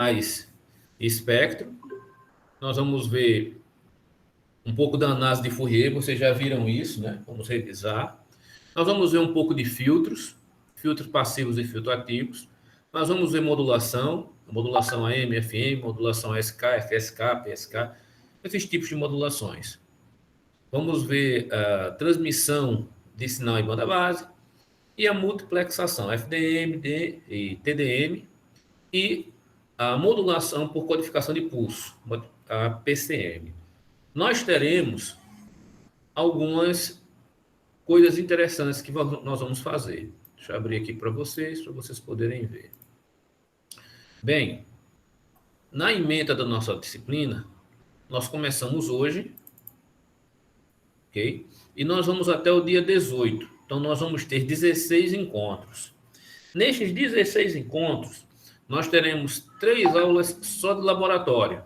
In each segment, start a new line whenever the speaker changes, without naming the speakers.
mais espectro. Nós vamos ver um pouco da análise de Fourier, vocês já viram isso, né? Vamos revisar. Nós vamos ver um pouco de filtros passivos e filtros ativos. Nós vamos ver modulação AM, FM, modulação SK, FSK, PSK, esses tipos de modulações. Vamos ver a transmissão de sinal em banda base e a multiplexação, FDM e TDM, e a modulação por codificação de pulso, a PCM. Nós teremos algumas coisas interessantes que nós vamos fazer. Deixa eu abrir aqui para vocês poderem ver. Bem, na ementa da nossa disciplina, nós começamos hoje, ok? E nós vamos até o dia 18. Então, nós vamos ter 16 encontros. Nestes 16 encontros, nós teremos 3 aulas só de laboratório.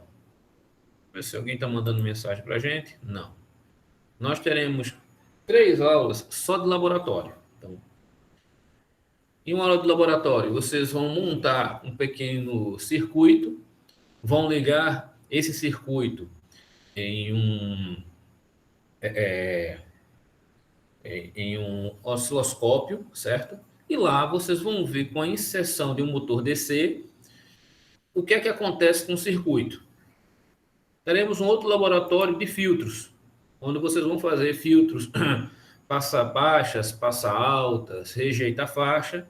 Ver se alguém está mandando mensagem para a gente. Não. Nós teremos 3 aulas só de laboratório. Então, em uma aula de laboratório, vocês vão montar um pequeno circuito, vão ligar esse circuito em um osciloscópio, certo? E lá vocês vão ver com a inserção de um motor DC o que é que acontece com o circuito. Teremos um outro laboratório de filtros, onde vocês vão fazer filtros passa baixas, passa altas, rejeita faixa,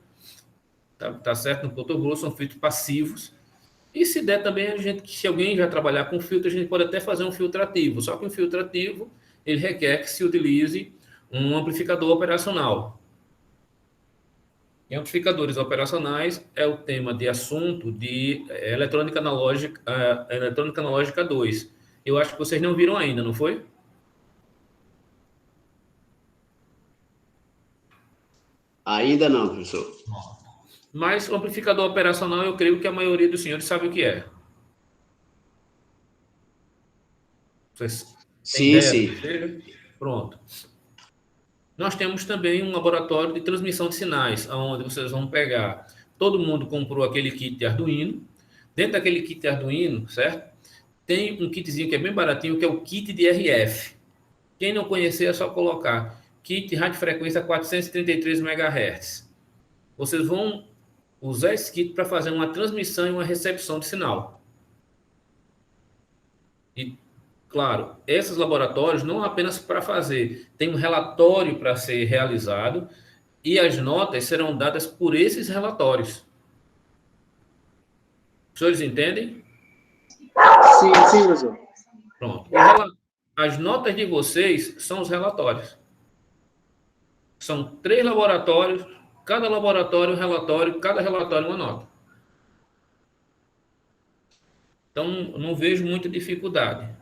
tá certo? No ponto grosso, são filtros passivos. E se der também, se alguém já trabalhar com filtro, a gente pode até fazer um filtro ativo. Só que um filtro ativo, ele requer que se utilize um amplificador operacional. E amplificadores operacionais é o tema de assunto de eletrônica analógica 2. Eu acho que vocês não viram ainda, não foi?
Ainda não, professor.
Mas o amplificador operacional, eu creio que a maioria dos senhores sabe o que é. Vocês têm ideia do que seja? Pronto. Nós temos também um laboratório de transmissão de sinais, onde vocês vão pegar, todo mundo comprou aquele kit de Arduino, dentro daquele kit de Arduino, certo? Tem um kitzinho que é bem baratinho, que é o kit de RF. Quem não conhecer é só colocar kit radiofrequência 433 MHz. Vocês vão usar esse kit para fazer uma transmissão e uma recepção de sinal. E claro, esses laboratórios não apenas para fazer, tem um relatório para ser realizado e as notas serão dadas por esses relatórios. Os senhores entendem?
Sim, professor.
Pronto. As notas de vocês são os relatórios. São 3 laboratórios, cada laboratório um relatório, cada relatório uma nota. Então, não vejo muita dificuldade.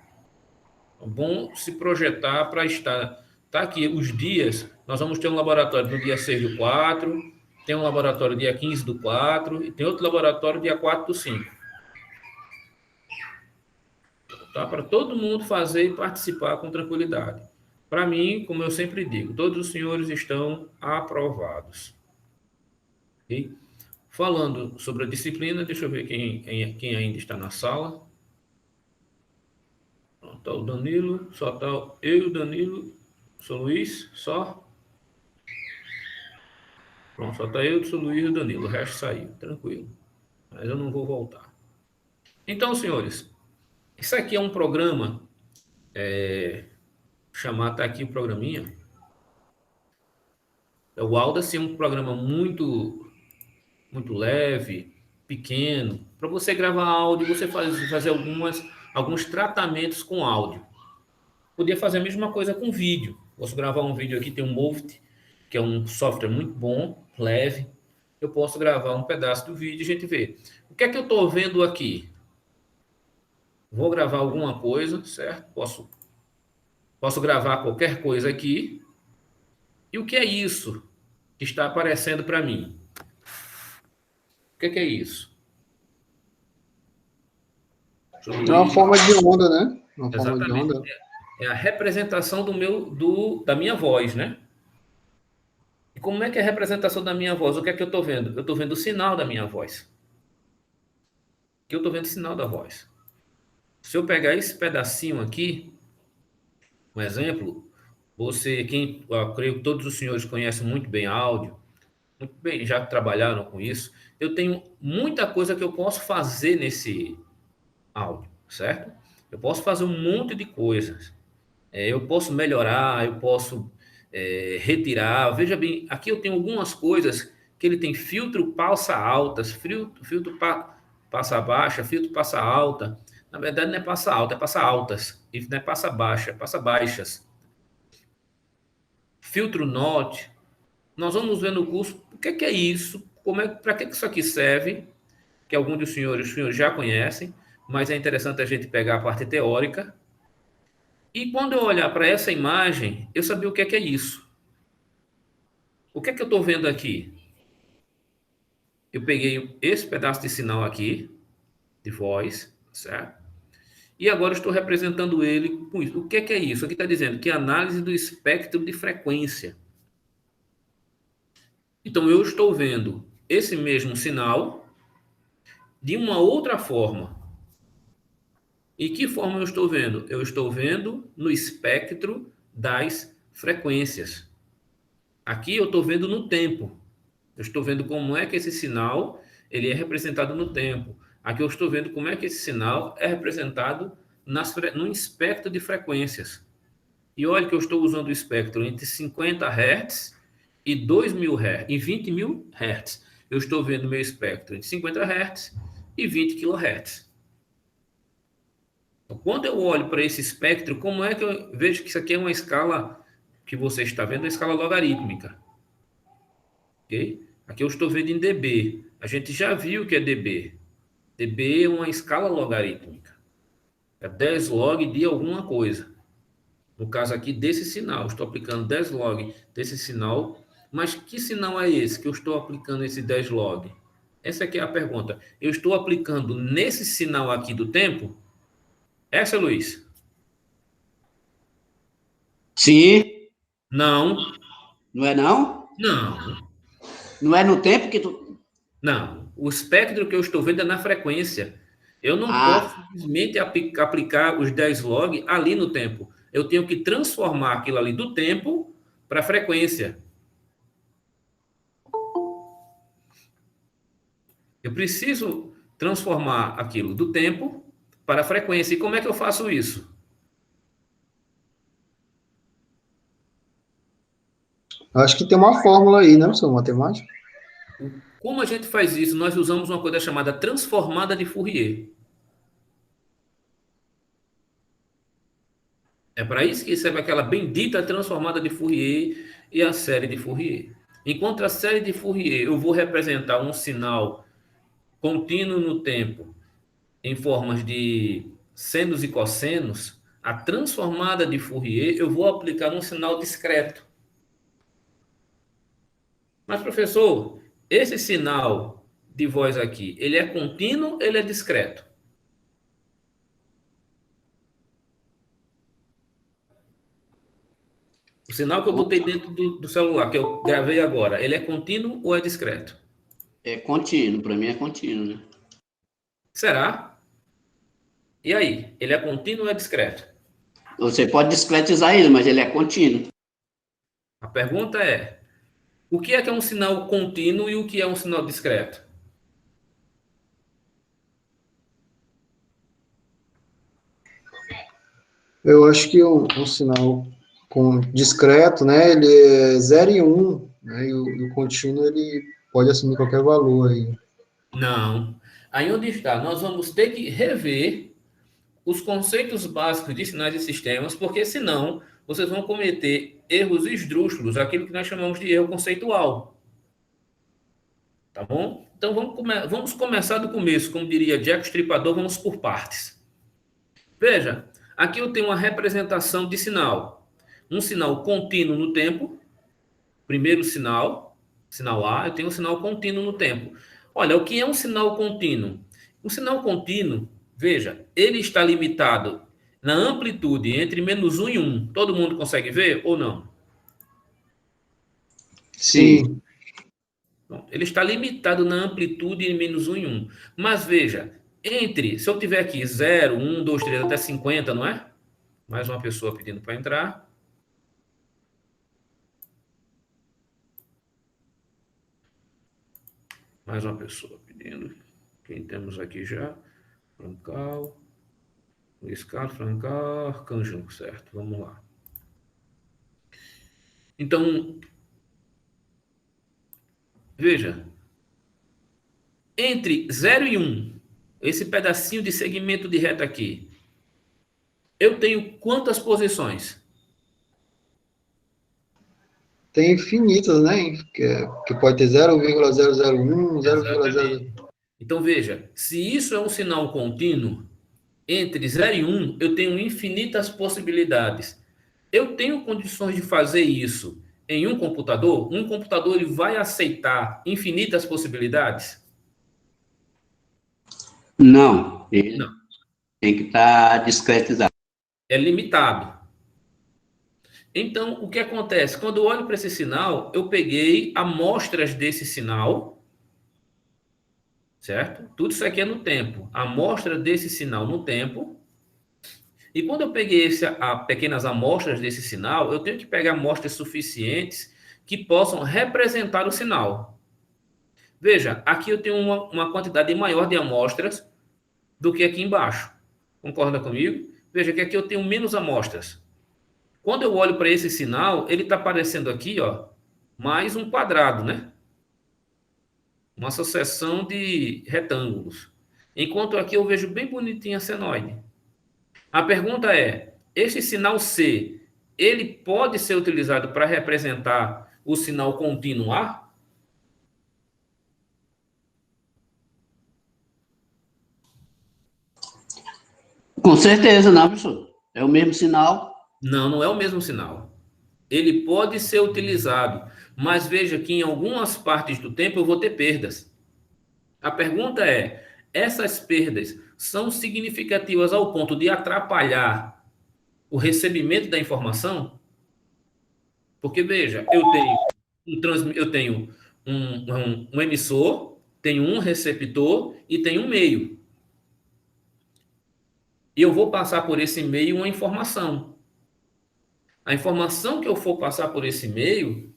É bom se projetar para estar. Tá aqui os dias. Nós vamos ter um laboratório no dia 6/4, tem um laboratório dia 15/4 e tem outro laboratório dia 4/5. Tá? Para todo mundo fazer e participar com tranquilidade. Para mim, como eu sempre digo, todos os senhores estão aprovados. Okay? Falando sobre a disciplina, deixa eu ver quem ainda está na sala. Está o Danilo, só está eu e o Danilo, sou Luiz, só. Pronto, só está eu, sou Luiz e o Danilo, o resto saiu, tranquilo. Mas eu não vou voltar. Então, senhores, isso aqui é um programa, tá aqui o programinha. O Audacy é um programa muito leve, pequeno, para você gravar áudio, você fazer alguns tratamentos com áudio. Podia fazer a mesma coisa com vídeo. Posso gravar um vídeo aqui, tem um Movit, que é um software muito bom, leve. Eu posso gravar um pedaço do vídeo e a gente vê. O que é que eu estou vendo aqui? Vou gravar alguma coisa, certo? Posso gravar qualquer coisa aqui. E o que é isso que está aparecendo para mim? O que é isso?
É uma forma de onda, né? Uma forma de
Exatamente.
onda.
É a representação da minha voz, né? E como é que é a representação da minha voz? O que é que eu estou vendo? Eu estou vendo o sinal da minha voz. Aqui eu estou vendo o sinal da voz. Se eu pegar esse pedacinho aqui, um exemplo, eu creio que todos os senhores conhecem muito bem áudio, muito bem, já trabalharam com isso. Eu tenho muita coisa que eu posso fazer nesse áudio, certo? Eu posso fazer um monte de coisas. Eu posso melhorar, eu posso retirar. Veja bem, aqui eu tenho algumas coisas que ele tem filtro passa altas, passa baixa, filtro passa alta. Na verdade, não é passa alta, é passa altas. E não é passa baixa, é passa baixas. Filtro note. Nós vamos ver no curso o que é isso, para que isso aqui serve, que alguns dos senhores, os senhores já conhecem, mas é interessante a gente pegar a parte teórica. E quando eu olhar para essa imagem, eu saber o que é isso. O que é que eu estou vendo aqui? Eu peguei esse pedaço de sinal aqui, de voz, certo? E agora estou representando ele com isso. O que é isso? Aqui está dizendo que é análise do espectro de frequência. Então, eu estou vendo esse mesmo sinal de uma outra forma. E que forma eu estou vendo? Eu estou vendo no espectro das frequências. Aqui eu estou vendo no tempo. Eu estou vendo como é que esse sinal ele é representado no tempo. Aqui eu estou vendo como é que esse sinal é representado no espectro de frequências. E olha que eu estou usando o espectro entre 50 Hz e 2.000 Hz, e 20.000 Hz. Eu estou vendo meu espectro entre 50 Hz e 20 kHz. Então, quando eu olho para esse espectro, como é que eu vejo que isso aqui é uma escala que você está vendo, uma escala logarítmica? Ok? Aqui eu estou vendo em dB. A gente já viu o que é dB. dB é uma escala logarítmica. É 10 log de alguma coisa. No caso aqui desse sinal, estou aplicando 10 log desse sinal. Mas que sinal é esse que eu estou aplicando esse 10 log? Essa aqui é a pergunta. Eu estou aplicando nesse sinal aqui do tempo? Essa, Luiz?
Sim.
Não.
Não é não?
Não.
Não é no tempo que tu...
Não. O espectro que eu estou vendo é na frequência. Eu não posso
Ah,
simplesmente aplicar os 10 log ali no tempo. Eu tenho que transformar aquilo ali do tempo para a frequência. Eu preciso transformar aquilo do tempo para a frequência. E como é que eu faço isso?
Acho que tem uma fórmula aí, né, professor, matemática?
Como a gente faz isso? Nós usamos uma coisa chamada transformada de Fourier. É para isso que serve aquela bendita transformada de Fourier e a série de Fourier. Enquanto a série de Fourier eu vou representar um sinal contínuo no tempo em formas de senos e cossenos, a transformada de Fourier eu vou aplicar num sinal discreto. Mas, professor, esse sinal de voz aqui, ele é contínuo ou ele é discreto? O sinal que eu botei dentro do celular, que eu gravei agora, ele é contínuo ou é discreto?
é contínuo, para mim é contínuo, né?
Será? E aí, ele é contínuo ou é discreto?
Você pode discretizar ele, mas ele é contínuo.
A pergunta é: o que é um sinal contínuo e o que é um sinal discreto?
Eu acho que um sinal discreto, né, ele é 0 e 1, né, e o contínuo, ele pode assumir qualquer valor aí.
Não. Aí onde está? Nós vamos ter que rever os conceitos básicos de sinais e sistemas, porque senão vocês vão cometer erros esdrúxulos, aquilo que nós chamamos de erro conceitual. Tá bom? Então vamos começar do começo, como diria Jack Stripador, vamos por partes. Veja, aqui eu tenho uma representação de sinal. Um sinal contínuo no tempo, primeiro sinal, sinal A, eu tenho um sinal contínuo no tempo. Olha, o que é um sinal contínuo? Um sinal contínuo, veja, ele está limitado na amplitude entre -1 e 1. Todo mundo consegue ver ou não?
Sim.
Ele está limitado na amplitude em -1 e 1. Mas veja, Se eu tiver aqui 0, 1, 2, 3, até 50, não é? Mais uma pessoa pedindo para entrar. Mais uma pessoa pedindo. Quem temos aqui já? Francal. Luiz Carlos, Francal, Arcanjo, certo? Vamos lá. Então, veja. Entre 0 e 1, esse pedacinho de segmento de reta aqui, eu tenho quantas posições?
Tem infinitas, né? Que pode ter 0,001, 0,0...
Exatamente. Então, veja, se isso é um sinal contínuo, entre 0 e 1, eu tenho infinitas possibilidades. Eu tenho condições de fazer isso em um computador? Um computador ele vai aceitar infinitas possibilidades?
Não, ele
Não.
tem que estar discretizado.
É limitado. Então, o que acontece? Quando eu olho para esse sinal, eu peguei amostras desse sinal, certo? Tudo isso aqui é no tempo. Amostra desse sinal no tempo. E quando eu peguei pequenas amostras desse sinal, eu tenho que pegar amostras suficientes que possam representar o sinal. Veja, aqui eu tenho uma quantidade maior de amostras do que aqui embaixo. Concorda comigo? Veja que aqui eu tenho menos amostras. Quando eu olho para esse sinal, ele está aparecendo aqui, ó, mais um quadrado, né? Uma sucessão de retângulos. Enquanto aqui eu vejo bem bonitinho a senoide. A pergunta é, este sinal C, ele pode ser utilizado para representar o sinal contínuo A?
Com certeza, não, professor. É o mesmo sinal.
Não, não é o mesmo sinal. Ele pode ser utilizado, mas veja que em algumas partes do tempo eu vou ter perdas. A pergunta é, essas perdas são significativas ao ponto de atrapalhar o recebimento da informação? Porque, veja, eu tenho um emissor, tenho um receptor e tenho um meio. E eu vou passar por esse meio uma informação. A informação que eu for passar por esse meio,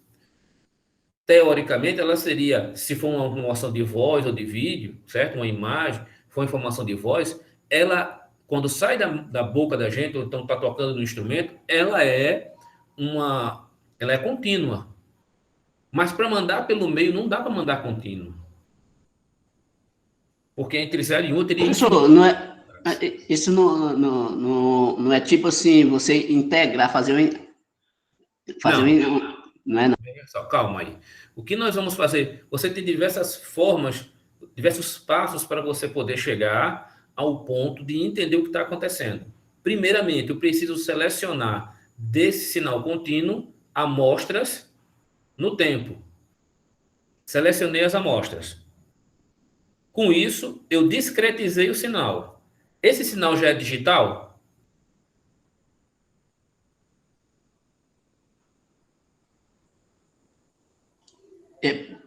teoricamente, ela seria, se for uma informação de voz ou de vídeo, certo? Uma imagem, for uma informação de voz, ela, quando sai da boca da gente, ou então está tocando no instrumento, ela é contínua. Mas para mandar pelo meio, não dá para mandar contínuo. Porque entre 0 e 1 teria
Professor,
infinito.
não é, isso não é tipo assim, você integrar,
Não,
não é não.
calma aí. O que nós vamos fazer? Você tem diversas formas, diversos passos para você poder chegar ao ponto de entender o que está acontecendo. Primeiramente, eu preciso selecionar desse sinal contínuo amostras no tempo. Selecionei as amostras. Com isso, eu discretizei o sinal. Esse sinal já é digital?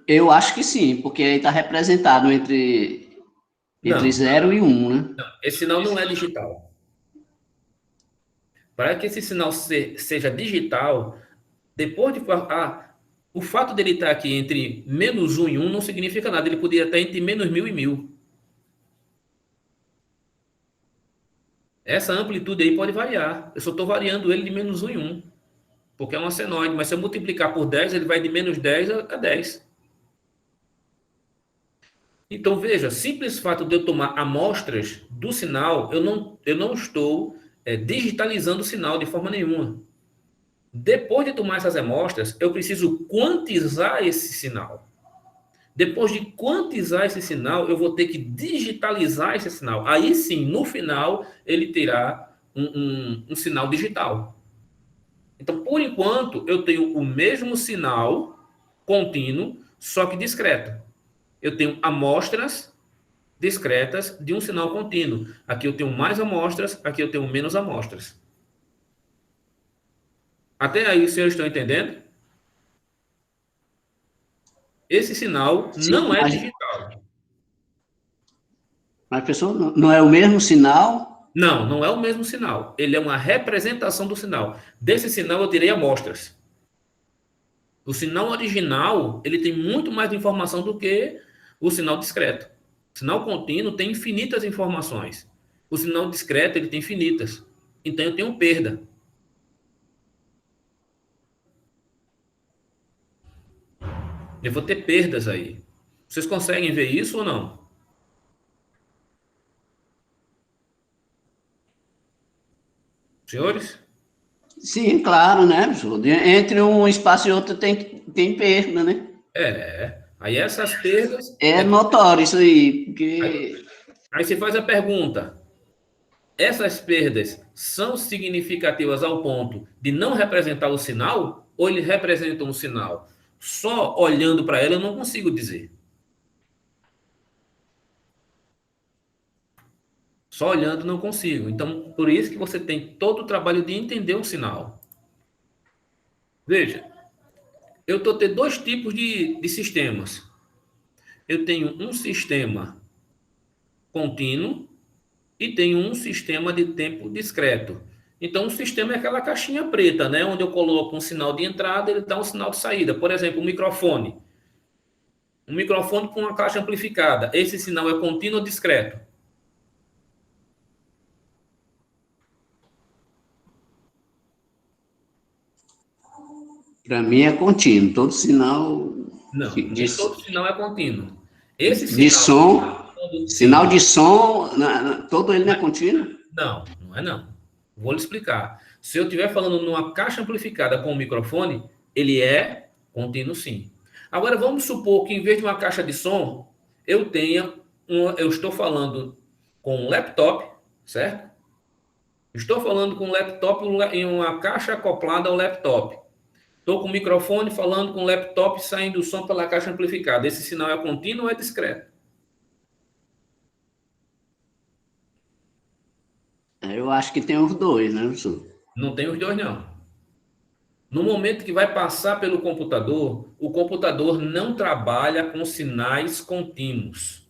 Eu acho que sim, porque aí está representado entre
Não,
0 e 1, né?
esse sinal não é digital. Para que esse sinal seja digital, depois de. O fato dele estar aqui entre menos 1 e 1 não significa nada. Ele poderia estar entre menos 1000 e 1000. Essa amplitude aí pode variar. Eu só estou variando ele de menos 1 em 1. Porque é uma senoide. Mas se eu multiplicar por 10, ele vai de menos 10 a 10. Então, veja, simples fato de eu tomar amostras do sinal, eu não estou digitalizando o sinal de forma nenhuma. Depois de tomar essas amostras, eu preciso quantizar esse sinal. Depois de quantizar esse sinal, eu vou ter que digitalizar esse sinal. Aí sim, no final, ele terá um sinal digital. Então, por enquanto, eu tenho o mesmo sinal contínuo, só que discreto. Eu tenho amostras discretas de um sinal contínuo. Aqui eu tenho mais amostras, aqui eu tenho menos amostras. Até aí, os senhores estão entendendo? Esse sinal
Sim,
não é
mas
digital.
Mas, professor, não é o mesmo sinal?
Não, não é o mesmo sinal. Ele é uma representação do sinal. Desse sinal eu tirei amostras. O sinal original, ele tem muito mais informação do que o sinal discreto. O sinal contínuo tem infinitas informações. O sinal discreto, ele tem infinitas. Então eu tenho perda. Eu vou ter perdas aí. Vocês conseguem ver isso ou não? Senhores?
Sim, claro, né, professor? Entre um espaço e outro tem perda, né?
Aí essas perdas.
É notório isso aí,
Aí,
porque
aí você faz a pergunta: essas perdas são significativas ao ponto de não representar o sinal? Ou eles representam o sinal? Só olhando para ela eu não consigo dizer. Só olhando não consigo. Então, por isso que você tem todo o trabalho de entender o sinal. Veja, eu estou tendo dois tipos de sistemas. Eu tenho um sistema contínuo e tenho um sistema de tempo discreto. Então, o sistema é aquela caixinha preta, né? Onde eu coloco um sinal de entrada, ele dá um sinal de saída. Por exemplo, um microfone. Um microfone com uma caixa amplificada. Esse sinal é contínuo ou discreto?
para mim é contínuo. Todo sinal
Não,
de,
nem todo sinal é contínuo. Esse
de
sinal,
som,
sim,
sinal de som, todo ele não é contínuo?
não é não. Vou lhe explicar. Se eu estiver falando numa caixa amplificada com um microfone, ele é contínuo sim. Agora vamos supor que em vez de uma caixa de som, eu estou falando com um laptop, certo? Estou falando com um laptop em uma caixa acoplada ao laptop. Estou com o microfone falando com o laptop saindo o som pela caixa amplificada. Esse sinal é contínuo ou é discreto?
Eu acho que tem os dois, né, professor?
Não tem os dois, não. No momento que vai passar pelo computador, o computador não trabalha com sinais contínuos.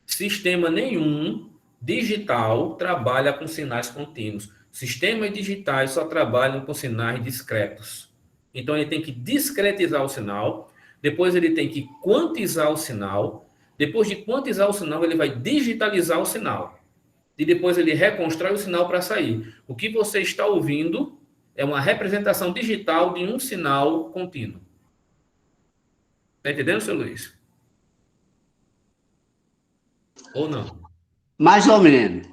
Sistema nenhum digital trabalha com sinais contínuos. Sistemas digitais só trabalham com sinais discretos. Então ele tem que discretizar o sinal, depois ele tem que quantizar o sinal, depois de quantizar o sinal, ele vai digitalizar o sinal. E depois ele reconstrói o sinal para sair. O que você está ouvindo é uma representação digital de um sinal contínuo. Está entendendo, seu Luiz? Ou não?
Mais ou menos.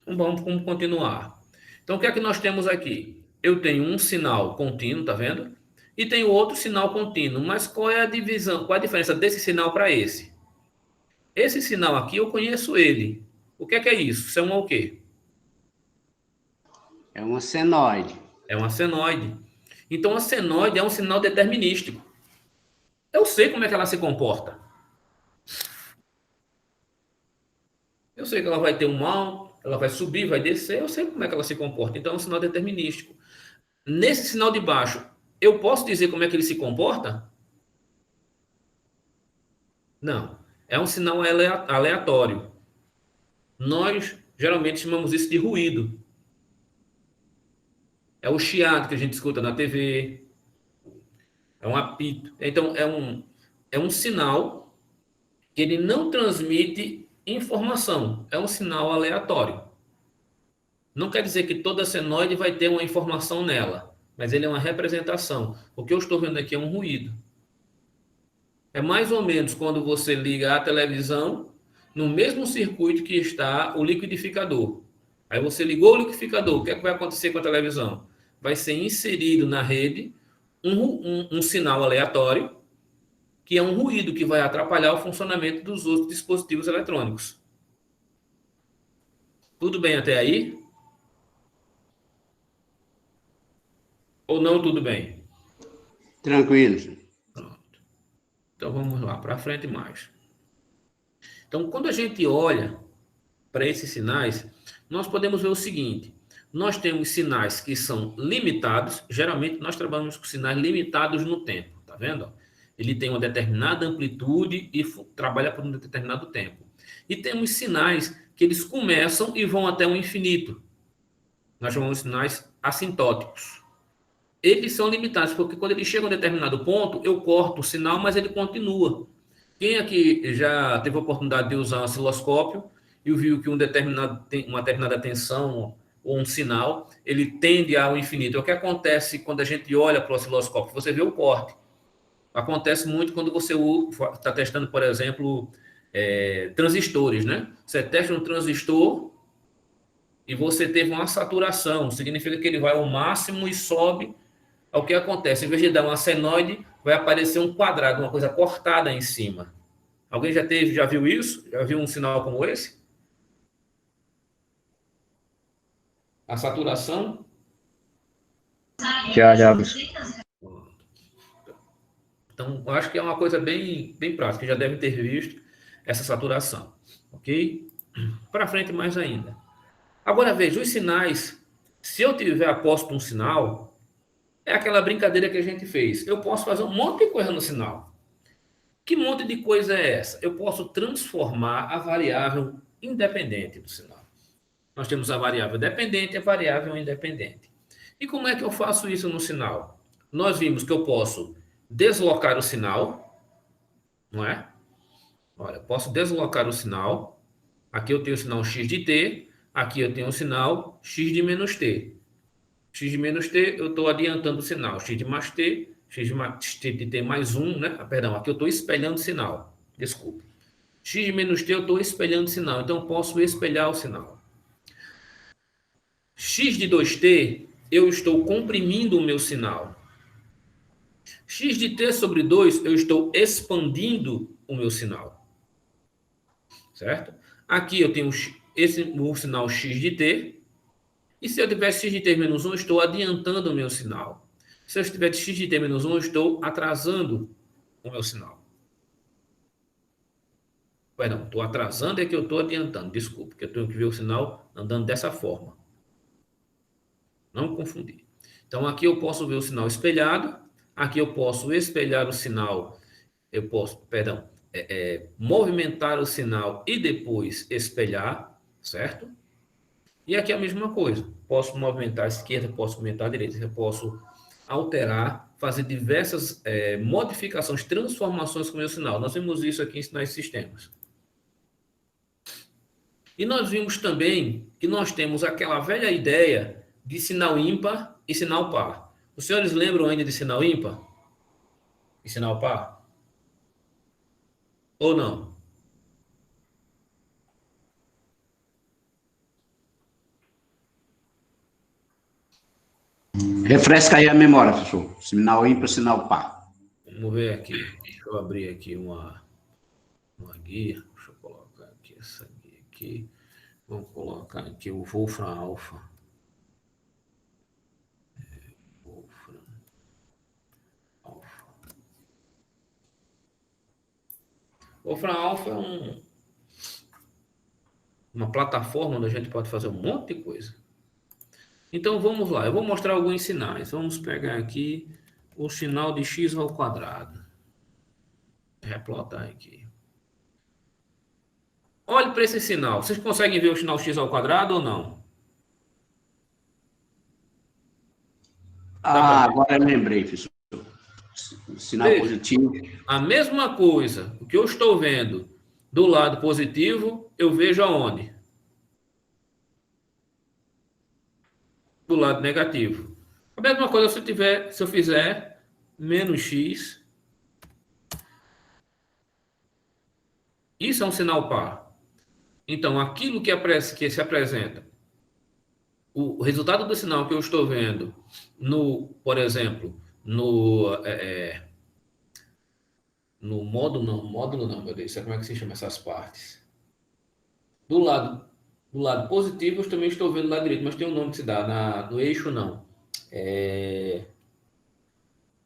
Então, vamos continuar. Então, o que é que nós temos aqui? Eu tenho um sinal contínuo, tá vendo? E tenho outro sinal contínuo. Mas qual é a divisão? Qual é a diferença desse sinal para esse? Esse sinal aqui, eu conheço ele. O que é isso? Isso é um o quê?
É uma senoide.
É uma senoide. Então, a senoide é um sinal determinístico. Eu sei como é que ela se comporta. Eu sei que ela vai ter um alto, ela vai subir, vai descer, eu sei como é que ela se comporta. Então é um sinal determinístico. Nesse sinal de baixo, eu posso dizer como é que ele se comporta? Não. É um sinal aleatório. Nós geralmente chamamos isso de ruído. É o chiado que a gente escuta na TV, é um apito. Então é um sinal que ele não transmite informação, é um sinal aleatório. Não quer dizer que toda senoide vai ter uma informação nela, mas ele é uma representação. O que eu estou vendo aqui é um ruído. É mais ou menos quando você liga a televisão no mesmo circuito que está o liquidificador. Aí você ligou o liquidificador, o que é que vai acontecer com a televisão? Vai ser inserido na rede um sinal aleatório, que é um ruído que vai atrapalhar o funcionamento dos outros dispositivos eletrônicos. Tudo bem até aí? Ou não tudo bem?
Tranquilo.
Pronto. Então vamos lá, para frente mais. Então, quando a gente olha para esses sinais, nós podemos ver o seguinte: nós temos sinais que são limitados, geralmente nós trabalhamos com sinais limitados no tempo, tá vendo? Ele tem uma determinada amplitude e trabalha por um determinado tempo. E temos sinais que eles começam e vão até o infinito. Nós chamamos de sinais assintóticos. Eles são limitados, porque quando eles chegam a um determinado ponto, eu corto o sinal, mas ele continua. Quem aqui já teve a oportunidade de usar um osciloscópio e viu que uma determinada tensão ou um sinal, ele tende ao infinito? É o que acontece quando a gente olha para o osciloscópio? Você vê o corte. Acontece muito quando você está testando, por exemplo, transistores, né? Você testa um transistor e você teve uma saturação, significa que ele vai ao máximo e sobe. O que acontece? Em vez de dar uma senoide, vai aparecer um quadrado, uma coisa cortada em cima. Alguém já viu isso? Já viu um sinal como esse? A saturação?
Já.
Então, eu acho que é uma coisa bem, bem prática. Já devem ter visto essa saturação. Ok? Para frente mais ainda. Agora, veja, os sinais. Se eu tiver aposto um sinal, é aquela brincadeira que a gente fez. Eu posso fazer um monte de coisa no sinal. Que monte de coisa é essa? Eu posso transformar a variável independente do sinal. Nós temos a variável dependente e a variável independente. E como é que eu faço isso no sinal? Nós vimos que eu posso deslocar o sinal, não é? Olha, posso deslocar o sinal. Aqui eu tenho o sinal x de t, aqui eu tenho o sinal x de menos t. X de menos t, eu estou adiantando o sinal. X de mais t, x de t mais 1, né? Perdão, aqui eu estou espelhando o sinal. Desculpa. X de menos t, eu estou espelhando o sinal. Então, eu posso espelhar o sinal. X de 2t, eu estou comprimindo o meu sinal. X de t sobre 2, eu estou expandindo o meu sinal. Certo? Aqui eu tenho o sinal x de t. E se eu tiver x de t menos 1, eu estou adiantando o meu sinal. Se eu tiver x de t menos 1, eu estou atrasando o meu sinal. Perdão, estou atrasando é que eu estou adiantando. Desculpa, porque eu tenho que ver o sinal andando dessa forma. Não confundir. Então, aqui eu posso ver o sinal espelhado. Aqui eu posso espelhar o sinal. Eu posso, perdão, movimentar o sinal e depois espelhar, certo? E aqui é a mesma coisa. Posso movimentar a esquerda, posso movimentar a direita. Eu posso alterar, fazer diversas modificações, transformações com o meu sinal. Nós vimos isso aqui em sinais de sistemas. E nós vimos também que nós temos aquela velha ideia de sinal ímpar e sinal par. Os senhores lembram ainda de sinal ímpar e sinal par? Ou não?
Refresca aí a memória, professor. Sinal ímpar, sinal par.
Vamos ver aqui. Deixa eu abrir aqui uma guia. Deixa eu colocar aqui essa guia aqui. Vamos colocar aqui o Wolfram Alpha. Wolfram Alpha. Wolfram Alpha é uma plataforma onde a gente pode fazer um monte de coisa. Então, vamos lá. Eu vou mostrar alguns sinais. Vamos pegar aqui o sinal de x ao quadrado. Replotar aqui. Olhe para esse sinal. Vocês conseguem ver o sinal x ao quadrado ou não?
Agora eu lembrei, professor. Sinal
Veja,
positivo.
a mesma coisa. O que eu estou vendo do lado positivo, eu vejo aonde? Do lado negativo. A mesma coisa se eu fizer menos x. Isso é um sinal par. Então, aquilo que se apresenta, o resultado do sinal que eu estou vendo, por exemplo, no módulo não, meu Deus, como é que se chama essas partes? Do lado positivo, eu também estou vendo do lado direito, mas tem um nome que se dá, no eixo não.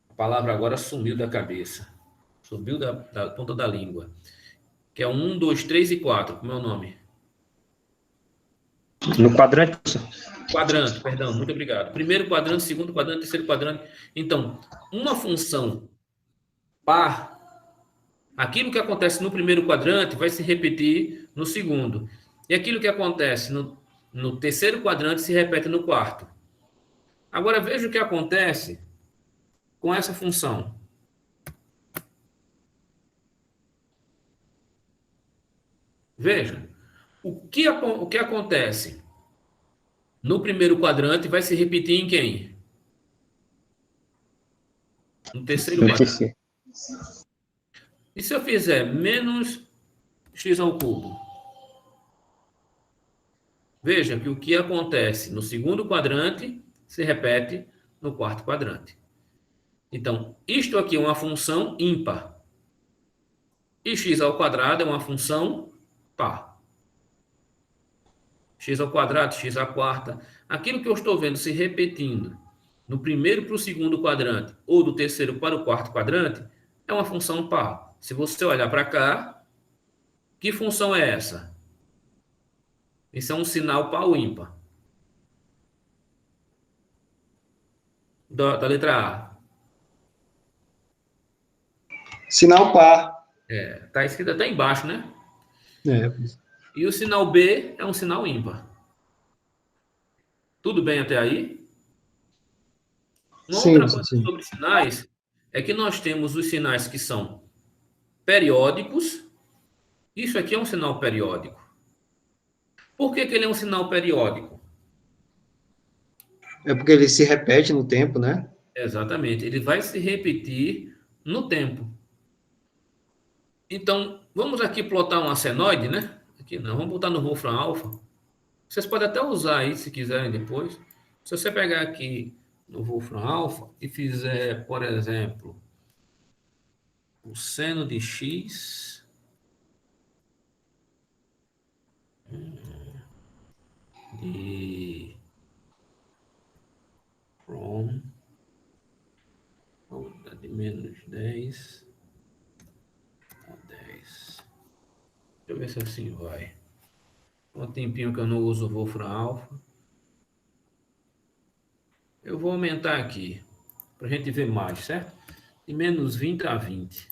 A palavra agora sumiu da cabeça, subiu da ponta da língua, que é 1, 2, 3 e 4, como é o nome?
No quadrante.
Quadrante, perdão, muito obrigado. Primeiro quadrante, segundo quadrante, terceiro quadrante. Então, uma função par, aquilo que acontece no primeiro quadrante vai se repetir no segundo. E aquilo que acontece no terceiro quadrante se repete no quarto. Agora, veja o que acontece com essa função. Veja, o que acontece no primeiro quadrante vai se repetir em quem? No terceiro quadrante. E se eu fizer menos x ao cubo? Veja que o que acontece no segundo quadrante se repete no quarto quadrante. Então, isto aqui é uma função ímpar. E x ao quadrado é uma função par. X ao quadrado, x à quarta. Aquilo que eu estou vendo se repetindo do primeiro para o segundo quadrante ou do terceiro para o quarto quadrante é uma função par. Se você olhar para cá, que função é essa? Isso é um sinal par ou ímpar? Da letra A.
Sinal par.
Está escrito até embaixo, né?
É.
E o sinal B é um sinal ímpar. Tudo bem até aí? Uma
Sim,
outra coisa
sim.
sobre sinais é que nós temos os sinais que são periódicos. Isso aqui é um sinal periódico. Por que ele é um sinal periódico?
É porque ele se repete no tempo, né?
Exatamente, ele vai se repetir no tempo. Então, vamos aqui plotar uma senoide, né? Aqui não, vamos botar no Wolfram Alpha. Vocês podem até usar aí, se quiserem depois. Se você pegar aqui no Wolfram Alpha e fizer, por exemplo, o seno de x de from de menos 10 a 10. Deixa eu ver se assim vai. Um tempinho que eu não uso o Wolfram Alpha. Eu vou aumentar aqui, para a gente ver mais, certo? De menos 20 a 20.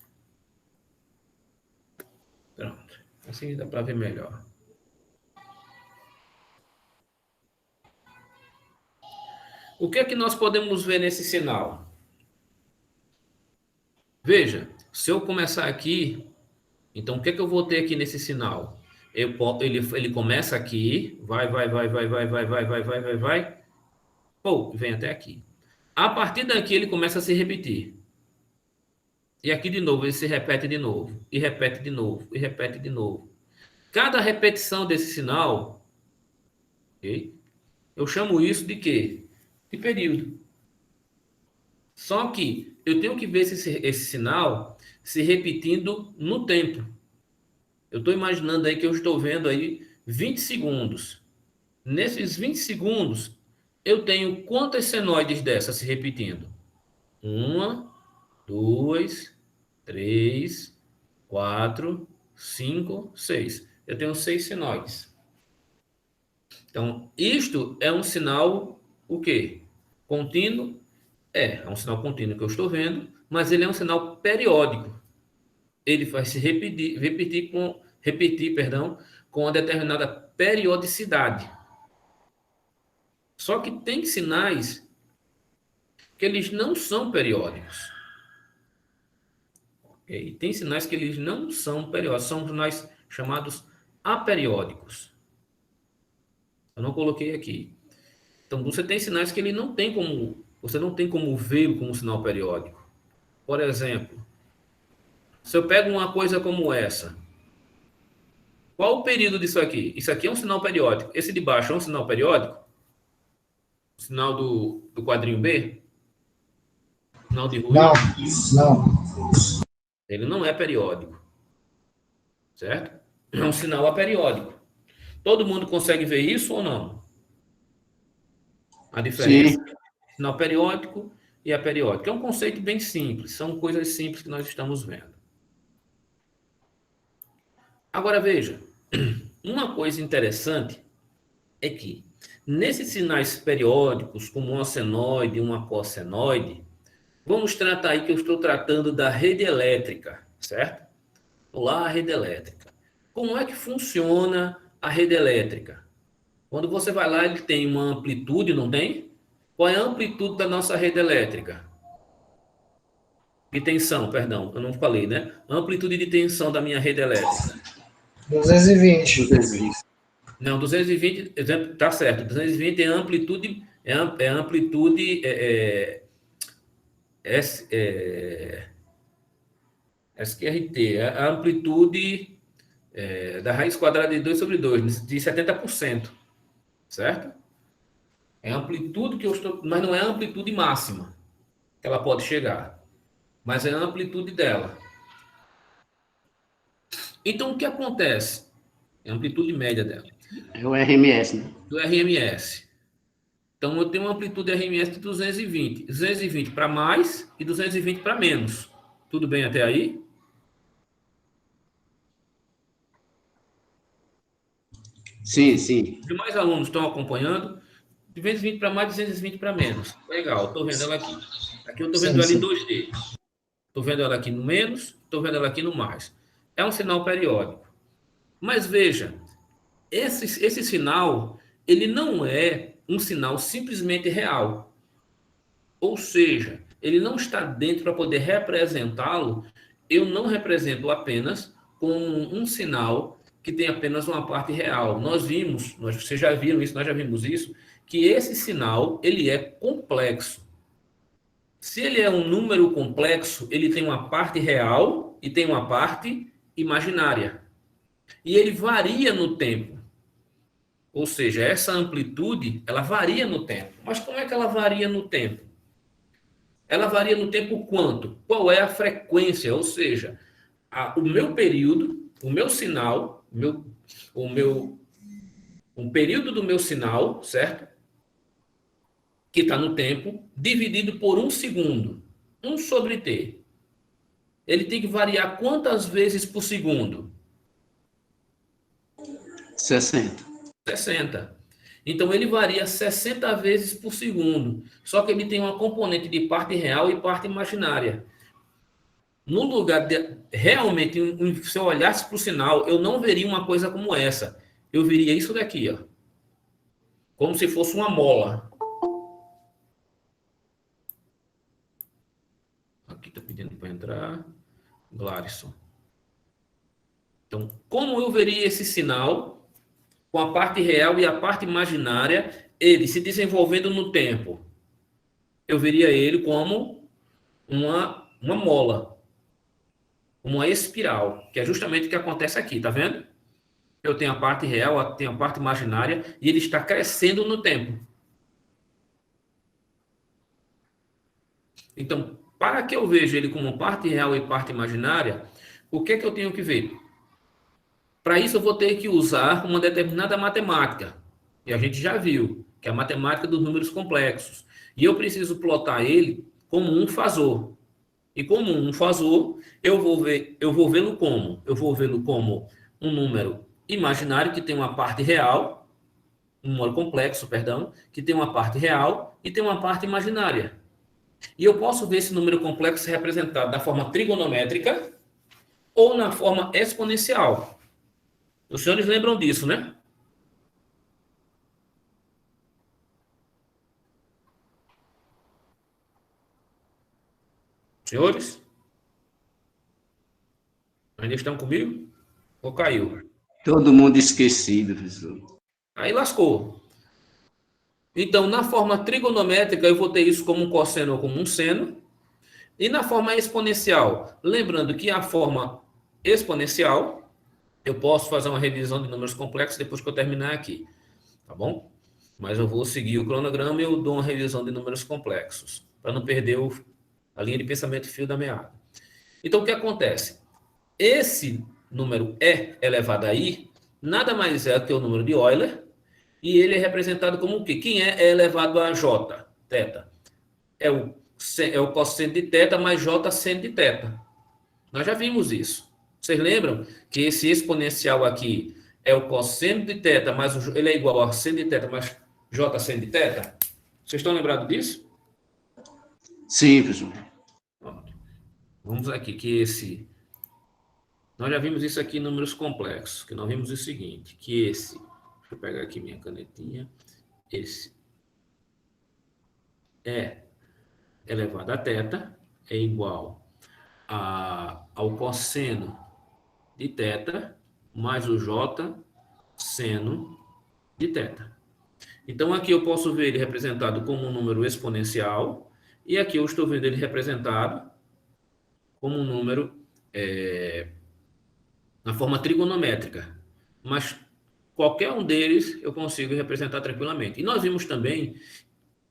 Pronto. Assim dá para ver melhor. O que é que nós podemos ver nesse sinal? Veja, se eu começar aqui, então o que é que eu vou ter aqui nesse sinal? Ele começa aqui, vai, pô, vem até aqui. A partir daqui ele começa a se repetir. E aqui de novo ele se repete de novo, e repete de novo, e repete de novo. Cada repetição desse sinal, ok? Eu chamo isso de quê? De período. Só que eu tenho que ver esse sinal se repetindo no tempo. Eu estou imaginando aí que eu estou vendo aí 20 segundos. Nesses 20 segundos, eu tenho quantas senoides dessas se repetindo? 1, 2, 3, 4, 5, 6. Eu tenho 6 senoides. Então, isto é um sinal, o quê? Contínuo? É um sinal contínuo que eu estou vendo, mas ele é um sinal periódico. Ele vai se repetir com uma determinada periodicidade. Só que tem sinais que eles não são periódicos. Okay? Tem sinais que eles não são periódicos, são sinais chamados aperiódicos. Eu não coloquei aqui. Então, você tem sinais que você não tem como vê-lo como sinal periódico. Por exemplo, se eu pego uma coisa como essa, qual o período disso aqui? Isso aqui é um sinal periódico. Esse de baixo é um sinal periódico? O sinal do quadrinho B? Sinal de ruído?
Não.
Ele não é periódico. Certo? É um sinal aperiódico. Todo mundo consegue ver isso ou não? A diferença entre sinal periódico e aperiódico. É um conceito bem simples. São coisas simples que nós estamos vendo. Agora veja, uma coisa interessante é que nesses sinais periódicos, como uma senoide e uma cossenoide, vamos tratar aí que eu estou tratando da rede elétrica, certo? Olá, rede elétrica. Como é que funciona a rede elétrica? Quando você vai lá, ele tem uma amplitude, não tem? Qual é a amplitude da nossa rede elétrica? De tensão, perdão, eu não falei, né? Amplitude de tensão da minha rede elétrica.
220.
220.
Não, 220, tá certo. 220 é amplitude, é amplitude SQRT, é a amplitude da raiz quadrada de 2 sobre 2, de 70%, certo? É a amplitude que eu estou, mas não é a amplitude máxima que ela pode chegar, mas é a amplitude dela. Então, o que acontece? É a amplitude média dela,
É o RMS, né?
do RMS. Então, eu tenho uma amplitude RMS de 220. 220 para mais e 220 para menos. Tudo bem até aí?
Sim, sim.
Os demais alunos estão acompanhando? 220 para mais, 220 para menos. Legal, estou vendo ela aqui. Aqui eu estou vendo
Sim,
ela em
sim.
2D. Estou vendo ela aqui no menos, estou vendo ela aqui no mais. É um sinal periódico. Mas veja, esse sinal, ele não é um sinal simplesmente real. Ou seja, ele não está dentro para poder representá-lo. Eu não represento apenas com um sinal que tem apenas uma parte real. Vocês já viram isso, nós já vimos isso, que esse sinal ele é complexo. Se ele é um número complexo, ele tem uma parte real e tem uma parte imaginária. E ele varia no tempo. Ou seja, essa amplitude, ela varia no tempo. Mas como é que ela varia no tempo? Ela varia no tempo quanto? Qual é a frequência? Ou seja, o meu período, o meu sinal, o meu, um período do meu sinal, certo? Que está no tempo, dividido por 1 segundo. 1 sobre t. Ele tem que variar quantas vezes por segundo?
60.
60. Então, ele varia 60 vezes por segundo. Só que ele tem uma componente de parte real e parte imaginária. No lugar de realmente, se eu olhasse para o sinal, eu não veria uma coisa como essa. Eu veria isso daqui, ó. Como se fosse uma mola. Aqui está pedindo para entrar. Glarison. Então, como eu veria esse sinal com a parte real e a parte imaginária, ele se desenvolvendo no tempo? Eu veria ele como uma mola, uma espiral, que é justamente o que acontece aqui, tá vendo? Eu tenho a parte real, eu tenho a parte imaginária, e ele está crescendo no tempo. Então, para que eu veja ele como parte real e parte imaginária, o que é que eu tenho que ver? Para isso, eu vou ter que usar uma determinada matemática. E a gente já viu, que é a matemática dos números complexos. E eu preciso plotar ele como um fasor. E como um fasor, eu vou vê-lo como? Eu vou vê-lo como um número imaginário que tem uma parte real, um número complexo, perdão, que tem uma parte real e tem uma parte imaginária. E eu posso ver esse número complexo representado da forma trigonométrica ou na forma exponencial. Os senhores lembram disso, né? Senhores? Ainda estão comigo? Ou caiu?
Todo mundo esquecido, professor.
Aí lascou. Então, na forma trigonométrica, eu vou ter isso como um cosseno ou como um seno. E na forma exponencial, lembrando que a forma exponencial, eu posso fazer uma revisão de números complexos depois que eu terminar aqui, tá bom? Mas eu vou seguir o cronograma e eu dou uma revisão de números complexos, para não perder a linha de pensamento fio da meada. Então, o que acontece? Esse número E elevado a I, nada mais é do que o número de Euler, e ele é representado como o quê? Quem é elevado a J, θ? É o cosseno de θ mais J seno de θ. Nós já vimos isso. Vocês lembram que esse exponencial aqui é o cosseno de θ, mas ele é igual a seno de θ mais J seno de θ? Vocês estão lembrados disso?
Sim, professor.
Pronto. Vamos aqui, que esse Nós já vimos isso aqui em números complexos, que nós vimos o seguinte, que esse, deixa eu pegar aqui minha canetinha, esse E elevado a θ é igual ao cosseno de θ mais o J seno de θ. Então, aqui eu posso ver ele representado como um número exponencial, e aqui eu estou vendo ele representado como um número na forma trigonométrica. Mas qualquer um deles eu consigo representar tranquilamente. E nós vimos também,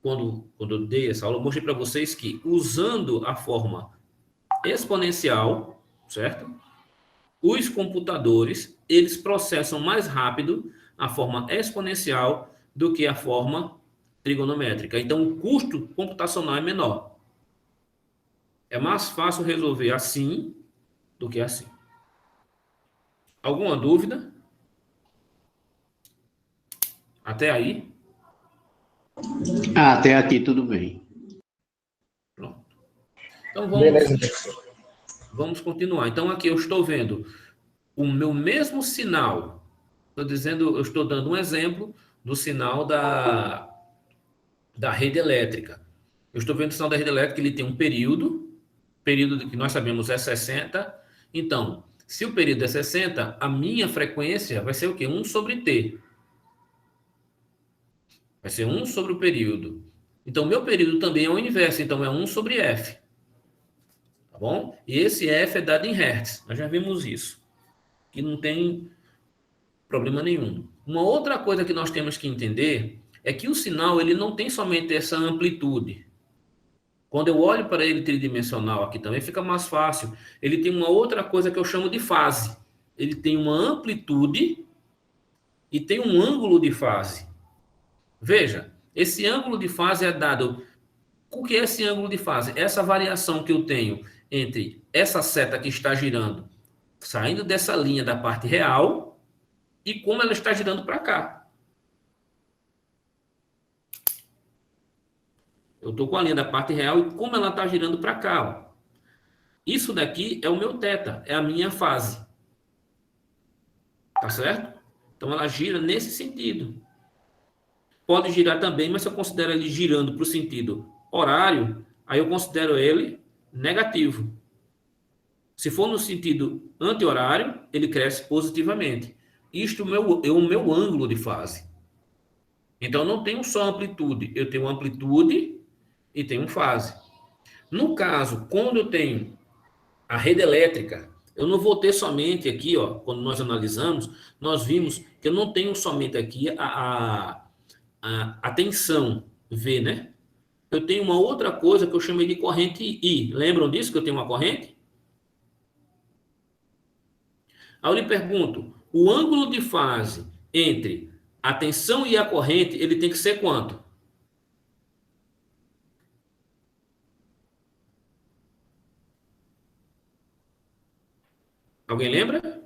quando eu dei essa aula, eu mostrei para vocês que, usando a forma exponencial, certo? Os computadores, eles processam mais rápido a forma exponencial do que a forma trigonométrica. Então, o custo computacional é menor. É mais fácil resolver assim do que assim. Alguma dúvida? Até aí?
Até aqui tudo bem.
Pronto. Então,
Beleza.
vamos continuar. Então, aqui eu estou vendo o meu mesmo sinal. Eu estou dando um exemplo do sinal da rede elétrica. Eu estou vendo o sinal da rede elétrica, ele tem um período que nós sabemos é 60. Então, se o período é 60, a minha frequência vai ser o quê? 1 sobre T. Vai ser 1 sobre o período. Então, meu período também é o inverso, então é 1 sobre F. Tá bom? E esse F é dado em Hertz. Nós já vimos isso. Que não tem problema nenhum. Uma outra coisa que nós temos que entender é que o sinal ele não tem somente essa amplitude. Quando eu olho para ele tridimensional aqui também fica mais fácil. Ele tem uma outra coisa que eu chamo de fase. Ele tem uma amplitude e tem um ângulo de fase. Veja, esse ângulo de fase é dado... O que é esse ângulo de fase? Essa variação que eu tenho entre essa seta que está girando, saindo dessa linha da parte real, e como ela está girando para cá. Eu estou com a linha da parte real e como ela está girando para cá. Ó. Isso daqui é o meu θ, é a minha fase. Tá certo? Então ela gira nesse sentido. Pode girar também, mas se eu considero ele girando para o sentido horário, aí eu considero ele negativo. Se for no sentido anti-horário, ele cresce positivamente. Isto é o meu ângulo de fase. Então, eu não tenho só amplitude, eu tenho amplitude e tenho fase. No caso, quando eu tenho a rede elétrica, eu não vou ter somente aqui, ó, quando nós analisamos, nós vimos que eu não tenho somente aqui a tensão V, né? Eu tenho uma outra coisa que eu chamei de corrente I. Lembram disso, que eu tenho uma corrente? Aí eu lhe pergunto, o ângulo de fase entre a tensão e a corrente, ele tem que ser quanto? Alguém lembra?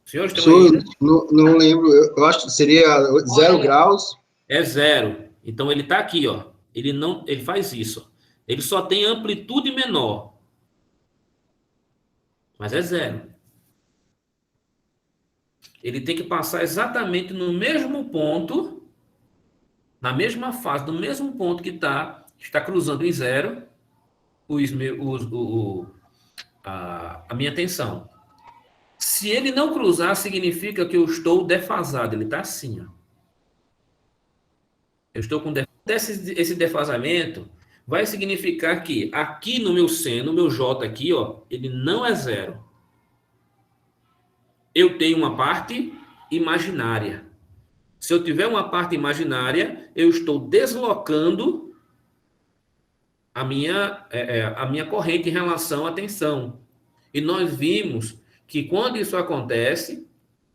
Senhores, estão aí, né?
Não lembro, eu acho que seria 0 graus.
É 0. Então ele está aqui, ó. Ele faz isso. Ó. Ele só tem amplitude menor. Mas é 0. Ele tem que passar exatamente no mesmo ponto, na mesma fase, no mesmo ponto que está cruzando em 0 a minha tensão. Se ele não cruzar, significa que eu estou defasado. Ele está assim, ó. Eu estou com esse defasamento vai significar que aqui no meu seno, no meu J aqui, ó, ele não é 0. Eu tenho uma parte imaginária. Se eu tiver uma parte imaginária, eu estou deslocando a minha corrente em relação à tensão. E nós vimos que quando isso acontece,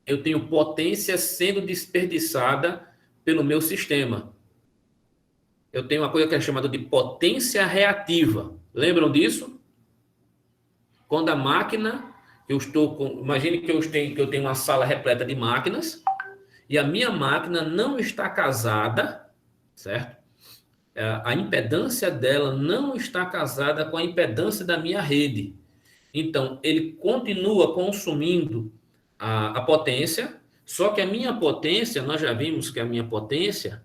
eu tenho potência sendo desperdiçada pelo meu sistema. Eu tenho uma coisa que é chamada de potência reativa. Lembram disso? Quando a máquina, imagine que eu tenho uma sala repleta de máquinas, e a minha máquina não está casada, certo? a impedância dela não está casada com a impedância da minha rede. Então, ele continua consumindo a potência, só que a minha potência, nós já vimos que a minha potência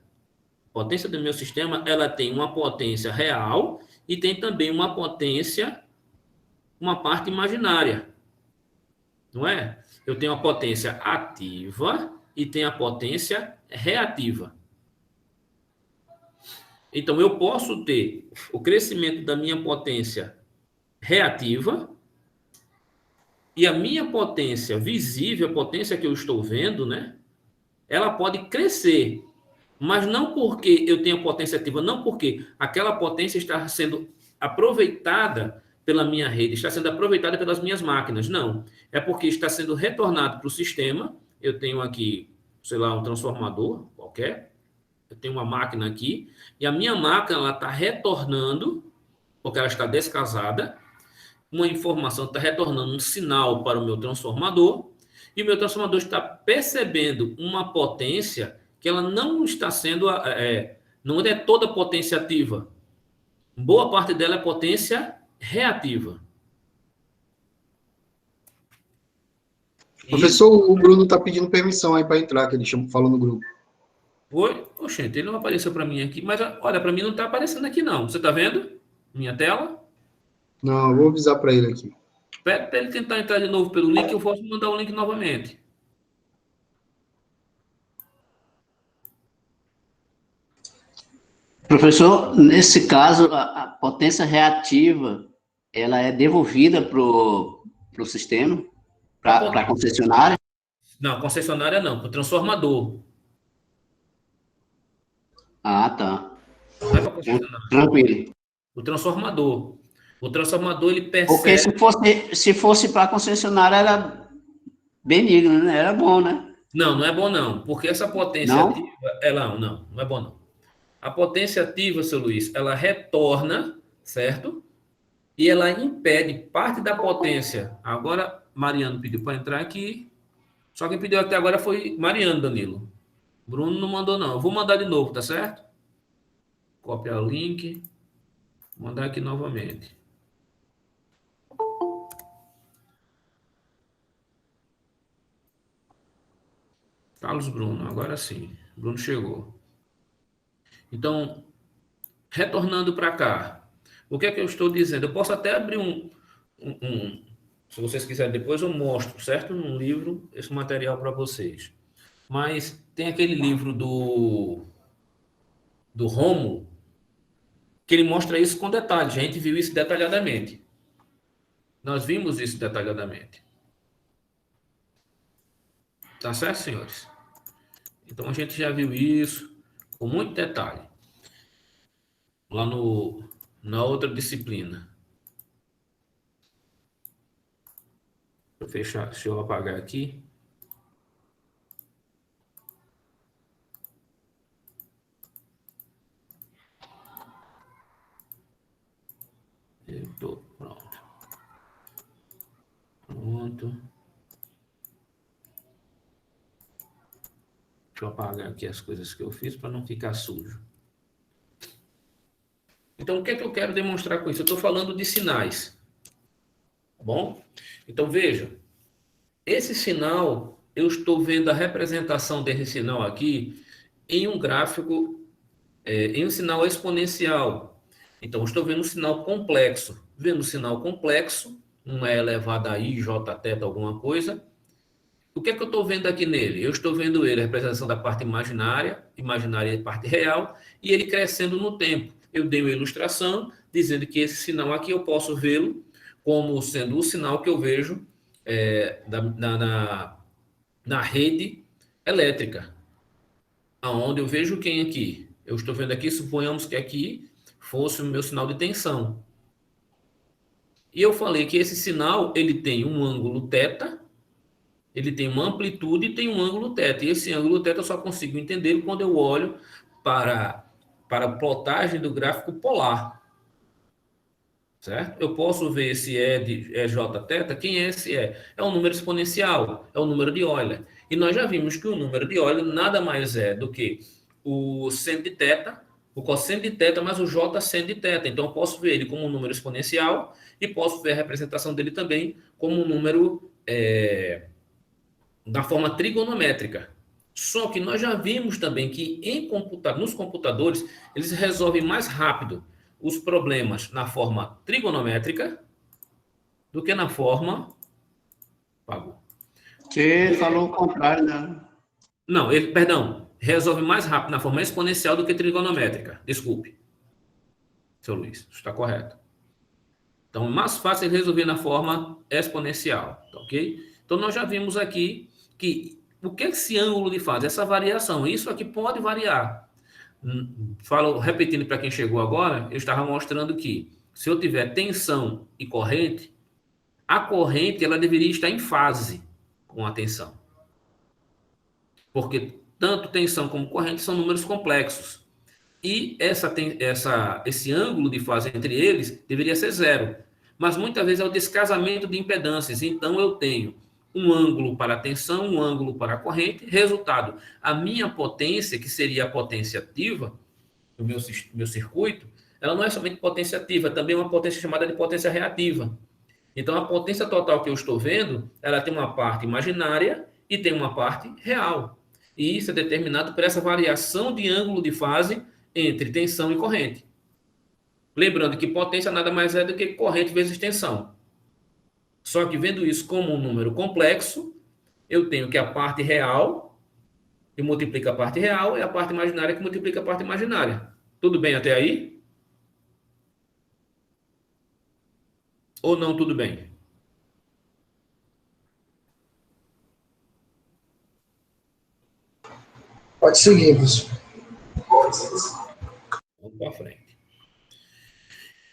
do meu sistema, ela tem uma potência real e tem também uma potência, uma parte imaginária, não é? Eu tenho a potência ativa e tenho a potência reativa. Então, eu posso ter o crescimento da minha potência reativa e a minha potência visível, a potência que eu estou vendo, né? Ela pode crescer, mas não porque eu tenho potência ativa, não porque aquela potência está sendo aproveitada pela minha rede, está sendo aproveitada pelas minhas máquinas. Não, é porque está sendo retornado para o sistema. Eu tenho aqui, sei lá, um transformador qualquer, eu tenho uma máquina aqui, e a minha máquina está retornando, porque ela está descasada, uma informação está retornando um sinal para o meu transformador, e o meu transformador está percebendo uma potência que ela não está sendo, não é toda potência ativa. Boa parte dela é potência reativa.
Professor, o Bruno está pedindo permissão aí para entrar, que ele falou no grupo.
Oi? Oxente, ele não apareceu para mim aqui, mas olha, para mim não está aparecendo aqui não. Você está vendo minha tela?
Não, eu vou avisar para ele aqui.
Pede para ele tentar entrar de novo pelo link, eu vou mandar o link novamente.
Professor, nesse caso, a potência reativa, ela é devolvida para o sistema, para a concessionária?
Não, concessionária não, para o transformador.
Ah, tá.
Não é para concessionária.
Tranquilo.
O transformador. O transformador, ele percebe...
Porque se fosse para a concessionária, era benigno, né? Era bom, né?
Não, não é bom não, porque essa potência
Não?
ativa... Não é bom não. A potência ativa, seu Luiz, ela retorna, certo? E ela impede parte da potência. Agora, Mariano pediu para entrar aqui. Só quem pediu até agora foi Mariano, Danilo. Bruno não mandou, não. Eu vou mandar de novo, tá certo? Copiar o link. Mandar aqui novamente. Carlos Bruno, agora sim. Bruno chegou. Então, retornando para cá. O que é que eu estou dizendo? Eu posso até abrir se vocês quiserem, depois eu mostro, certo? Num livro, esse material para vocês. Mas tem aquele livro do Rômulo, que ele mostra isso com detalhes. A gente viu isso detalhadamente. Nós vimos isso detalhadamente. Tá certo, senhores? Então, a gente já viu isso com muito detalhe. Lá na outra disciplina. Deixa eu apagar aqui. Pronto. Pronto. Deixa eu apagar aqui as coisas que eu fiz para não ficar sujo. Então, o que é que eu quero demonstrar com isso? Eu estou falando de sinais. Tá bom? Então, veja. Esse sinal, eu estou vendo a representação desse sinal aqui em um gráfico, em um sinal exponencial. Então, eu estou vendo um sinal complexo. Vendo um sinal complexo, não é elevado a i, j, θ, alguma coisa. O que é que eu estou vendo aqui nele? Eu estou vendo ele, a representação da parte imaginária e a parte real, e ele crescendo no tempo. Eu dei uma ilustração dizendo que esse sinal aqui eu posso vê-lo como sendo o sinal que eu vejo na rede elétrica. Aonde eu vejo quem aqui? Eu estou vendo aqui, suponhamos que aqui fosse o meu sinal de tensão. E eu falei que esse sinal, ele tem um ângulo θ, ele tem uma amplitude e tem um ângulo θ. E esse ângulo θ eu só consigo entender quando eu olho para a plotagem do gráfico polar. Certo? Eu posso ver se é de EJ θ. Quem é esse E? É um número exponencial, é o número de Euler. E nós já vimos que o número de Euler nada mais é do que o seno de θ o cosseno de θ mais o j seno de θ. Então, eu posso ver ele como um número exponencial e posso ver a representação dele também como um número da forma trigonométrica. Só que nós já vimos também que nos computadores, eles resolvem mais rápido os problemas na forma trigonométrica do que na forma... Pagou.
Você falou o contrário, né?
Não, perdão, resolve mais rápido na forma exponencial do que trigonométrica. Desculpe, seu Luiz, isso está correto. Então, é mais fácil resolver na forma exponencial, tá ok? Então, nós já vimos aqui que o que esse ângulo lhe faz? Essa variação. Isso aqui pode variar. Falo, repetindo para quem chegou agora, eu estava mostrando que se eu tiver tensão e corrente, a corrente ela deveria estar em fase com a tensão. Porque tanto tensão como corrente são números complexos. E esse ângulo de fase entre eles deveria ser zero. Mas muitas vezes é o descasamento de impedâncias. Então, eu tenho um ângulo para a tensão, um ângulo para a corrente. Resultado, a minha potência, que seria a potência ativa do meu circuito, ela não é somente potência ativa, é também uma potência chamada de potência reativa. Então, a potência total que eu estou vendo, ela tem uma parte imaginária e tem uma parte real. E isso é determinado por essa variação de ângulo de fase entre tensão e corrente. Lembrando que potência nada mais é do que corrente vezes tensão. Só que vendo isso como um número complexo, eu tenho que a parte real, que multiplica a parte real, e a parte imaginária, que multiplica a parte imaginária. Tudo bem até aí? Ou não tudo bem?
Pode seguir, professor.
Vamos para frente.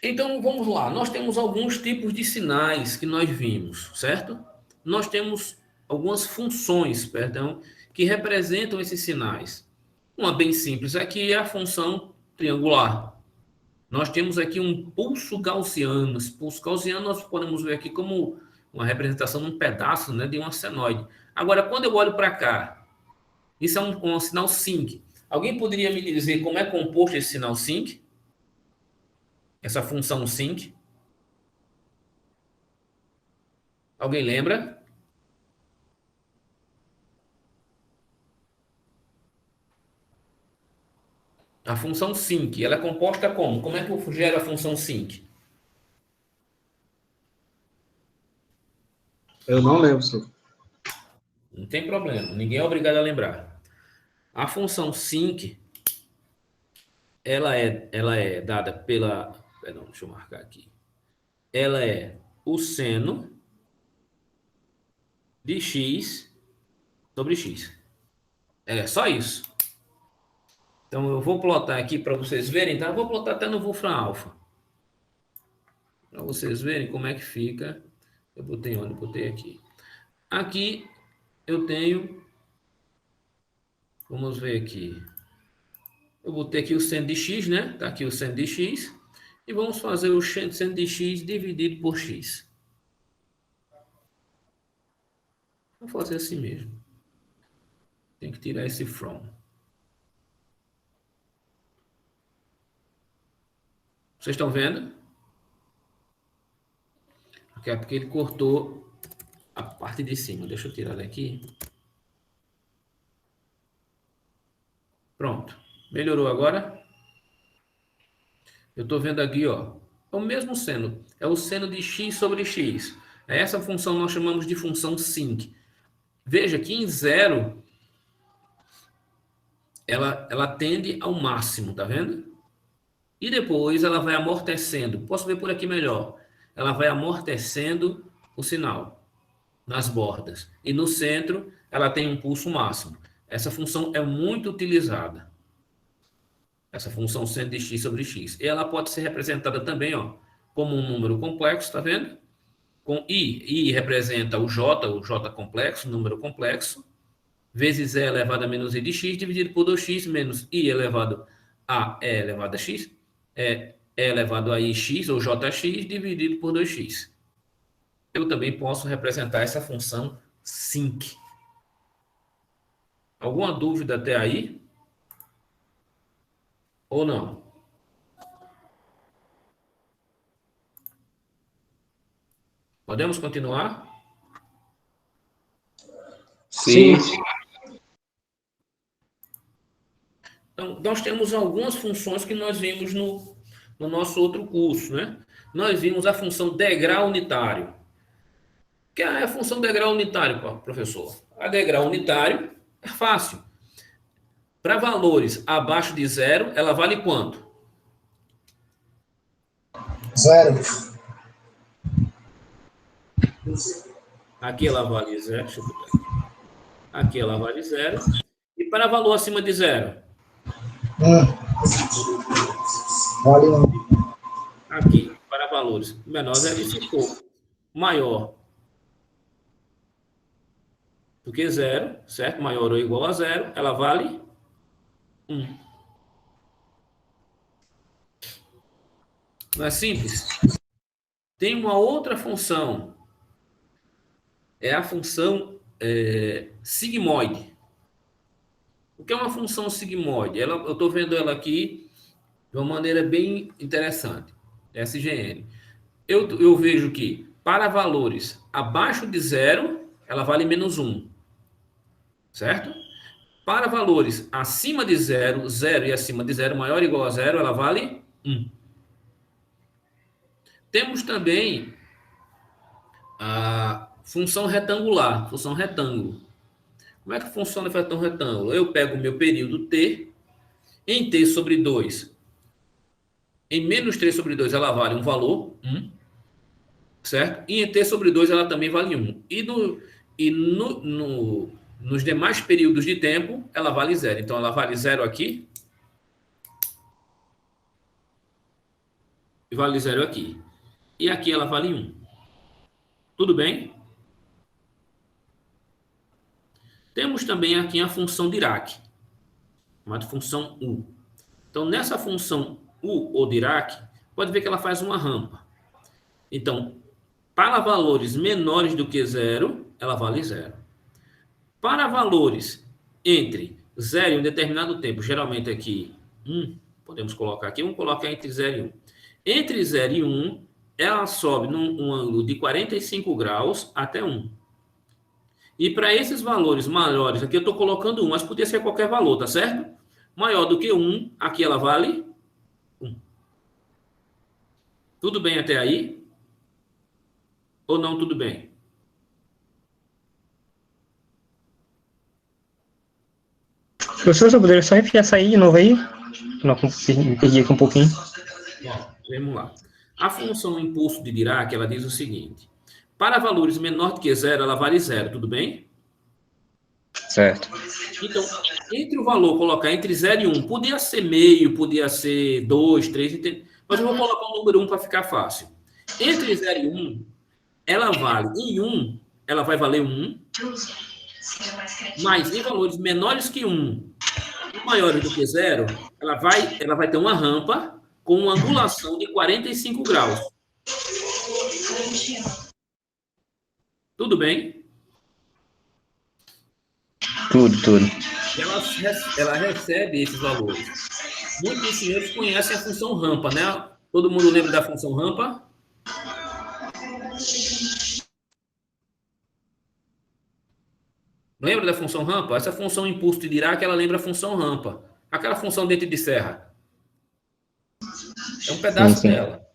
Então, vamos lá. Nós temos alguns tipos de sinais que nós vimos, certo? Nós temos algumas funções, perdão, que representam esses sinais. Uma bem simples aqui é a função triangular. Nós temos aqui um pulso gaussiano. Esse pulso gaussiano nós podemos ver aqui como uma representação de um pedaço, né, de um senoide. Agora, quando eu olho para cá, isso é um sinal sinc. Alguém poderia me dizer como é composto esse sinal sinc? Essa função sinc? Alguém lembra? A função sinc, ela é composta como? Como é que eu gero a função sinc?
Eu não lembro, senhor.
Não tem problema, ninguém é obrigado a lembrar. A função sinc, ela é dada pela... Perdão, deixa eu marcar aqui. Ela é o seno de x sobre x. É só isso. Então, eu vou plotar aqui para vocês verem, tá? Eu vou plotar até no Wolfram Alpha. Para vocês verem como é que fica. Eu botei onde? Eu botei aqui. Aqui eu tenho... Vamos ver aqui. Eu botei aqui o seno de x, né? Tá aqui o seno de x. E vamos fazer o seno de x dividido por x. Vou fazer assim mesmo. Tem que tirar esse from. Vocês estão vendo? É porque ele cortou a parte de cima. Deixa eu tirar daqui. Pronto. Melhorou agora? Eu estou vendo aqui, ó. É o mesmo seno. É o seno de x sobre x. Essa função nós chamamos de função sinc. Veja que em zero, ela tende ao máximo, tá vendo? E depois ela vai amortecendo. Posso ver por aqui melhor. Ela vai amortecendo o sinal nas bordas. E no centro, ela tem um pulso máximo. Essa função é muito utilizada. Essa função seno de x sobre x. E ela pode ser representada também, ó, como um número complexo, tá vendo? Com i. I representa o j complexo, número complexo, vezes e elevado a menos i de x, dividido por 2x, menos i elevado a e elevado a x, e elevado a ix, ou jx, dividido por 2x. Eu também posso representar essa função sinc. Alguma dúvida até aí? Ou não? Podemos continuar?
Sim.
Então, nós temos algumas funções que nós vimos no nosso outro curso, né? Nós vimos a função degrau unitário. O que é a função degrau unitário, professor? A degrau unitário é fácil. Para valores abaixo de zero, ela vale quanto?
Zero.
Aqui ela vale zero. Deixa eu botar aqui. Aqui ela vale zero. E para valor acima de zero?
Vale 1.
Aqui, para valores menores, se for maior do que zero, certo? Maior ou igual a zero, ela vale 1. Não é simples? Tem uma outra função. É a função sigmoide. O que é uma função sigmoide? Eu estou vendo ela aqui de uma maneira bem interessante. SGN. Eu vejo que para valores abaixo de zero, ela vale menos 1. Certo? Para valores acima de zero, zero e acima de zero, maior ou igual a zero, ela vale 1. Temos também a função retangular, função retângulo. Como é que funciona a função retângulo? Eu pego o meu período t, em t sobre 2, em menos 3 sobre 2 ela vale um valor, 1, certo? E em t sobre 2 ela também vale 1. Nos demais períodos de tempo, ela vale 0. Então, ela vale 0 aqui e vale 0 aqui. E aqui ela vale 1. Tudo bem? Temos também aqui a função Dirac, chamada função U. Então, nessa função U ou Dirac, pode ver que ela faz uma rampa. Então, para valores menores do que 0, ela vale 0. Para valores entre 0 e um determinado tempo, geralmente aqui 1, podemos colocar aqui, vamos colocar entre 0 e 1. Entre 0 e 1, ela sobe num ângulo de 45 graus até 1. E para esses valores maiores, aqui eu estou colocando 1, mas podia ser qualquer valor, tá certo? Maior do que 1, aqui ela vale 1. Tudo bem até aí? Ou não tudo bem?
Professor, você poderia só repetir essa aí de novo aí? Não perdi aqui um pouquinho.
Bom, vamos lá. A função impulso de Dirac, ela diz o seguinte. Para valores menor do que 0, ela vale 0, tudo bem?
Certo.
Então, entre o valor, colocar entre 0 e 1, podia ser meio, podia ser 2, 3, mas eu vou colocar o número 1 para ficar fácil. Entre 0 e 1, ela vale, em 1, ela vai valer 1, mas em valores menores que 1 e maiores do que 0, ela vai ter uma rampa com uma angulação de 45 graus. Tudo bem?
Tudo.
Ela recebe esses valores. Muitos senhores conhecem a função rampa, né? Todo mundo lembra da função rampa? Lembra da função rampa? Essa função impulso de Dirac, ela lembra a função rampa. Aquela função dente de serra. É um pedaço dela.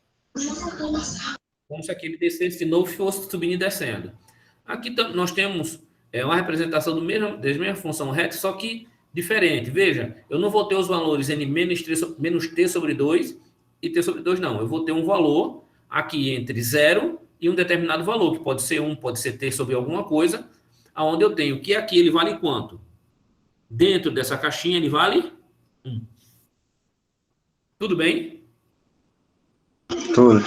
Como se aquele descesse de novo e fosse subindo e descendo. Aqui nós temos uma representação da mesma função reta, só que diferente. Veja, eu não vou ter os valores n menos t sobre 2 e t sobre 2, não. Eu vou ter um valor aqui entre 0 e um determinado valor, que pode ser 1, pode ser t sobre alguma coisa, aonde eu tenho que aqui ele vale quanto? Dentro dessa caixinha ele vale 1. Tudo bem?
Tudo.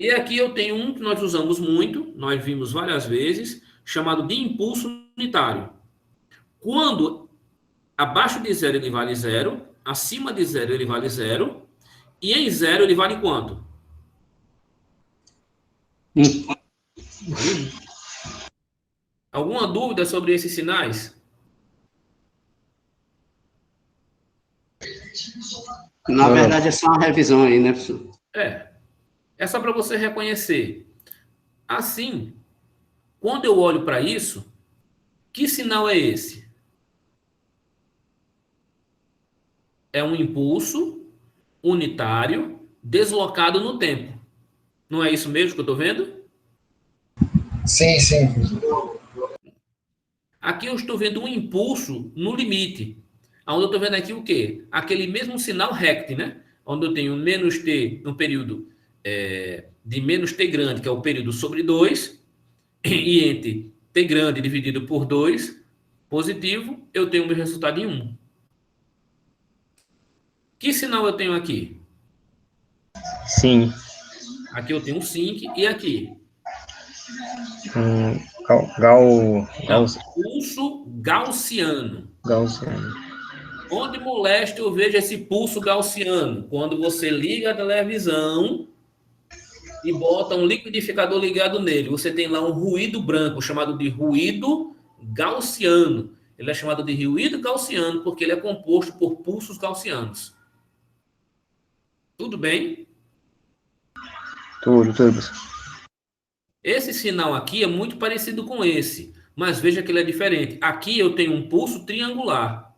E aqui eu tenho um que nós usamos muito, nós vimos várias vezes, chamado de impulso unitário. Quando abaixo de 0 ele vale 0, acima de 0 ele vale 0, e em 0 ele vale quanto?
1.
Alguma dúvida sobre esses sinais?
Na verdade, é só uma revisão aí, né, professor?
É só para você reconhecer. Assim, quando eu olho para isso, que sinal é esse? É um impulso unitário deslocado no tempo. Não é isso mesmo que eu estou vendo?
Sim, sim.
Aqui eu estou vendo um impulso no limite. Onde eu estou vendo aqui o quê? Aquele mesmo sinal rect, né? Onde eu tenho menos t no período de menos t grande, que é o período sobre 2, e entre t grande dividido por 2, positivo, eu tenho o meu resultado em 1. Que sinal eu tenho aqui?
Sim.
Aqui eu tenho um sync e aqui? Pulso gaussiano. Onde molesta eu vejo esse pulso gaussiano? Quando você liga a televisão e bota um liquidificador ligado nele. Você tem lá um ruído branco, chamado de ruído gaussiano. Ele é chamado de ruído gaussiano porque ele é composto por pulsos gaussianos. Tudo bem?
Tudo.
Esse sinal aqui é muito parecido com esse, mas veja que ele é diferente. Aqui eu tenho um pulso triangular.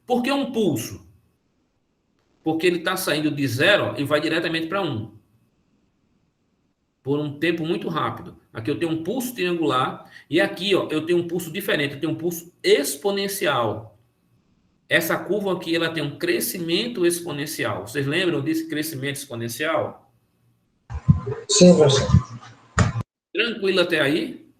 Por que um pulso? Porque ele está saindo de 0 e vai diretamente para 1. Por um tempo muito rápido. Aqui eu tenho um pulso triangular e aqui ó, eu tenho um pulso diferente, eu tenho um pulso exponencial. Essa curva aqui ela tem um crescimento exponencial. Vocês lembram desse crescimento exponencial?
Sim, professor.
Tranquilo até aí?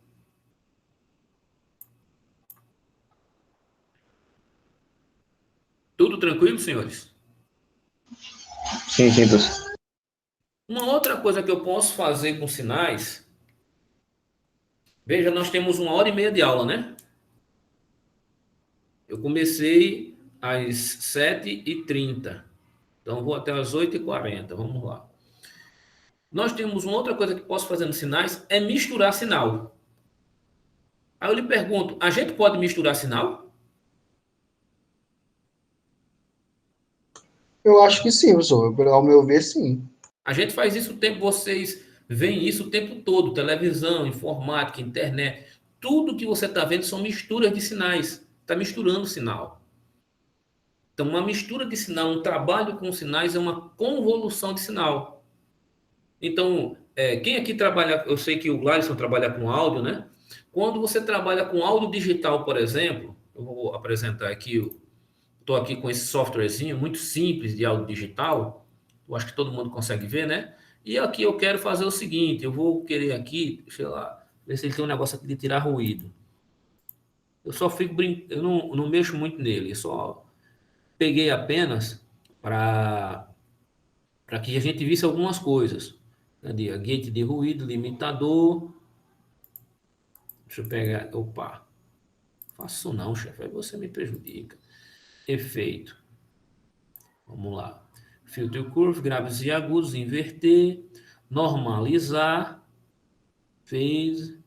Tudo tranquilo, senhores?
Sim, professor.
Uma outra coisa que eu posso fazer com sinais... Veja, nós temos 1h30 de aula, né? Eu comecei às 7h30. Então, vou até às 8h40. Vamos lá. Nós temos uma outra coisa que posso fazer nos sinais, é misturar sinal. Aí eu lhe pergunto, a gente pode misturar sinal?
Eu acho que sim, professor. Ao meu ver, sim.
A gente faz isso o tempo, vocês veem isso o tempo todo, televisão, informática, internet, tudo que você está vendo são misturas de sinais, está misturando sinal. Então, uma mistura de sinal, um trabalho com sinais é uma convolução de sinal. Então, quem aqui trabalha, eu sei que o Gladson trabalha com áudio, né? Quando você trabalha com áudio digital, por exemplo, eu vou apresentar aqui, estou aqui com esse softwarezinho muito simples de áudio digital, eu acho que todo mundo consegue ver, né? E aqui eu quero fazer o seguinte, eu vou querer aqui, sei lá, ver se ele tem um negócio aqui de tirar ruído. Eu só fico brincando, eu não mexo muito nele, eu só peguei apenas para que a gente visse algumas coisas. Cadê? Gate de ruído, limitador. Deixa eu pegar. Opa. Faço não, chefe. Aí você me prejudica. Efeito. Vamos lá. Filter curve, graves e agudos, inverter, normalizar, phase.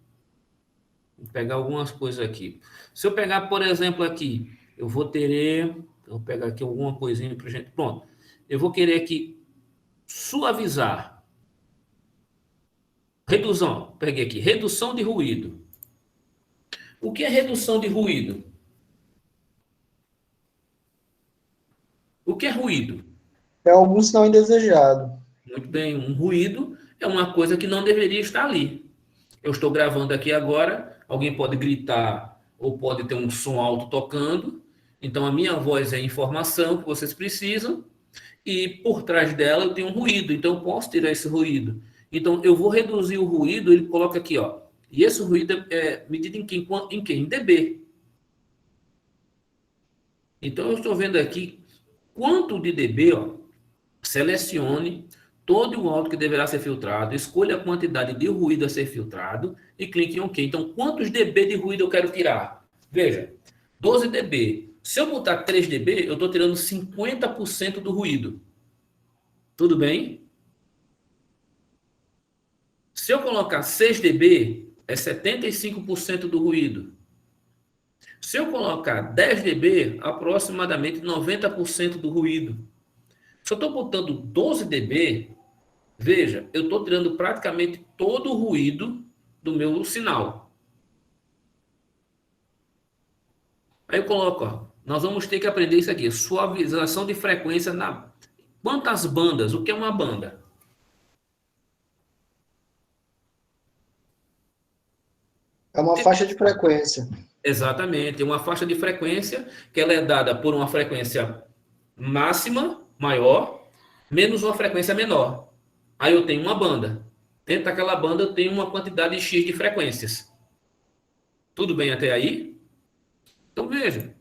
Vou pegar algumas coisas aqui. Se eu pegar, por exemplo, aqui, eu vou ter. Vou pegar aqui alguma coisinha para gente. Pronto. Eu vou querer aqui suavizar. Redução. Peguei aqui. Redução de ruído. O que é redução de ruído? O que é ruído?
É algum sinal indesejado.
Muito bem, um ruído é uma coisa que não deveria estar ali. Eu estou gravando aqui agora, alguém pode gritar ou pode ter um som alto tocando, então a minha voz é a informação que vocês precisam e por trás dela eu tenho um ruído, então eu posso tirar esse ruído. Então eu vou reduzir o ruído, ele coloca aqui, ó, e esse ruído é medido em quem? Em dB. Então eu estou vendo aqui quanto de dB, ó, selecione todo o áudio que deverá ser filtrado, escolha a quantidade de ruído a ser filtrado e clique em OK. Então, quantos dB de ruído eu quero tirar? Veja, 12 dB. Se eu botar 3 dB, eu estou tirando 50% do ruído. Tudo bem? Se eu colocar 6 dB, é 75% do ruído. Se eu colocar 10 dB, aproximadamente 90% do ruído. Se eu estou botando 12 dB, veja, eu estou tirando praticamente todo o ruído do meu sinal. Aí eu coloco, ó, nós vamos ter que aprender isso aqui, suavização de frequência na... Quantas bandas? O que é uma banda?
É uma faixa de frequência.
Exatamente, uma faixa de frequência que ela é dada por uma frequência máxima, maior, menos uma frequência menor. Aí eu tenho uma banda. Dentro daquela banda eu tenho uma quantidade X de frequências. Tudo bem até aí? Então veja,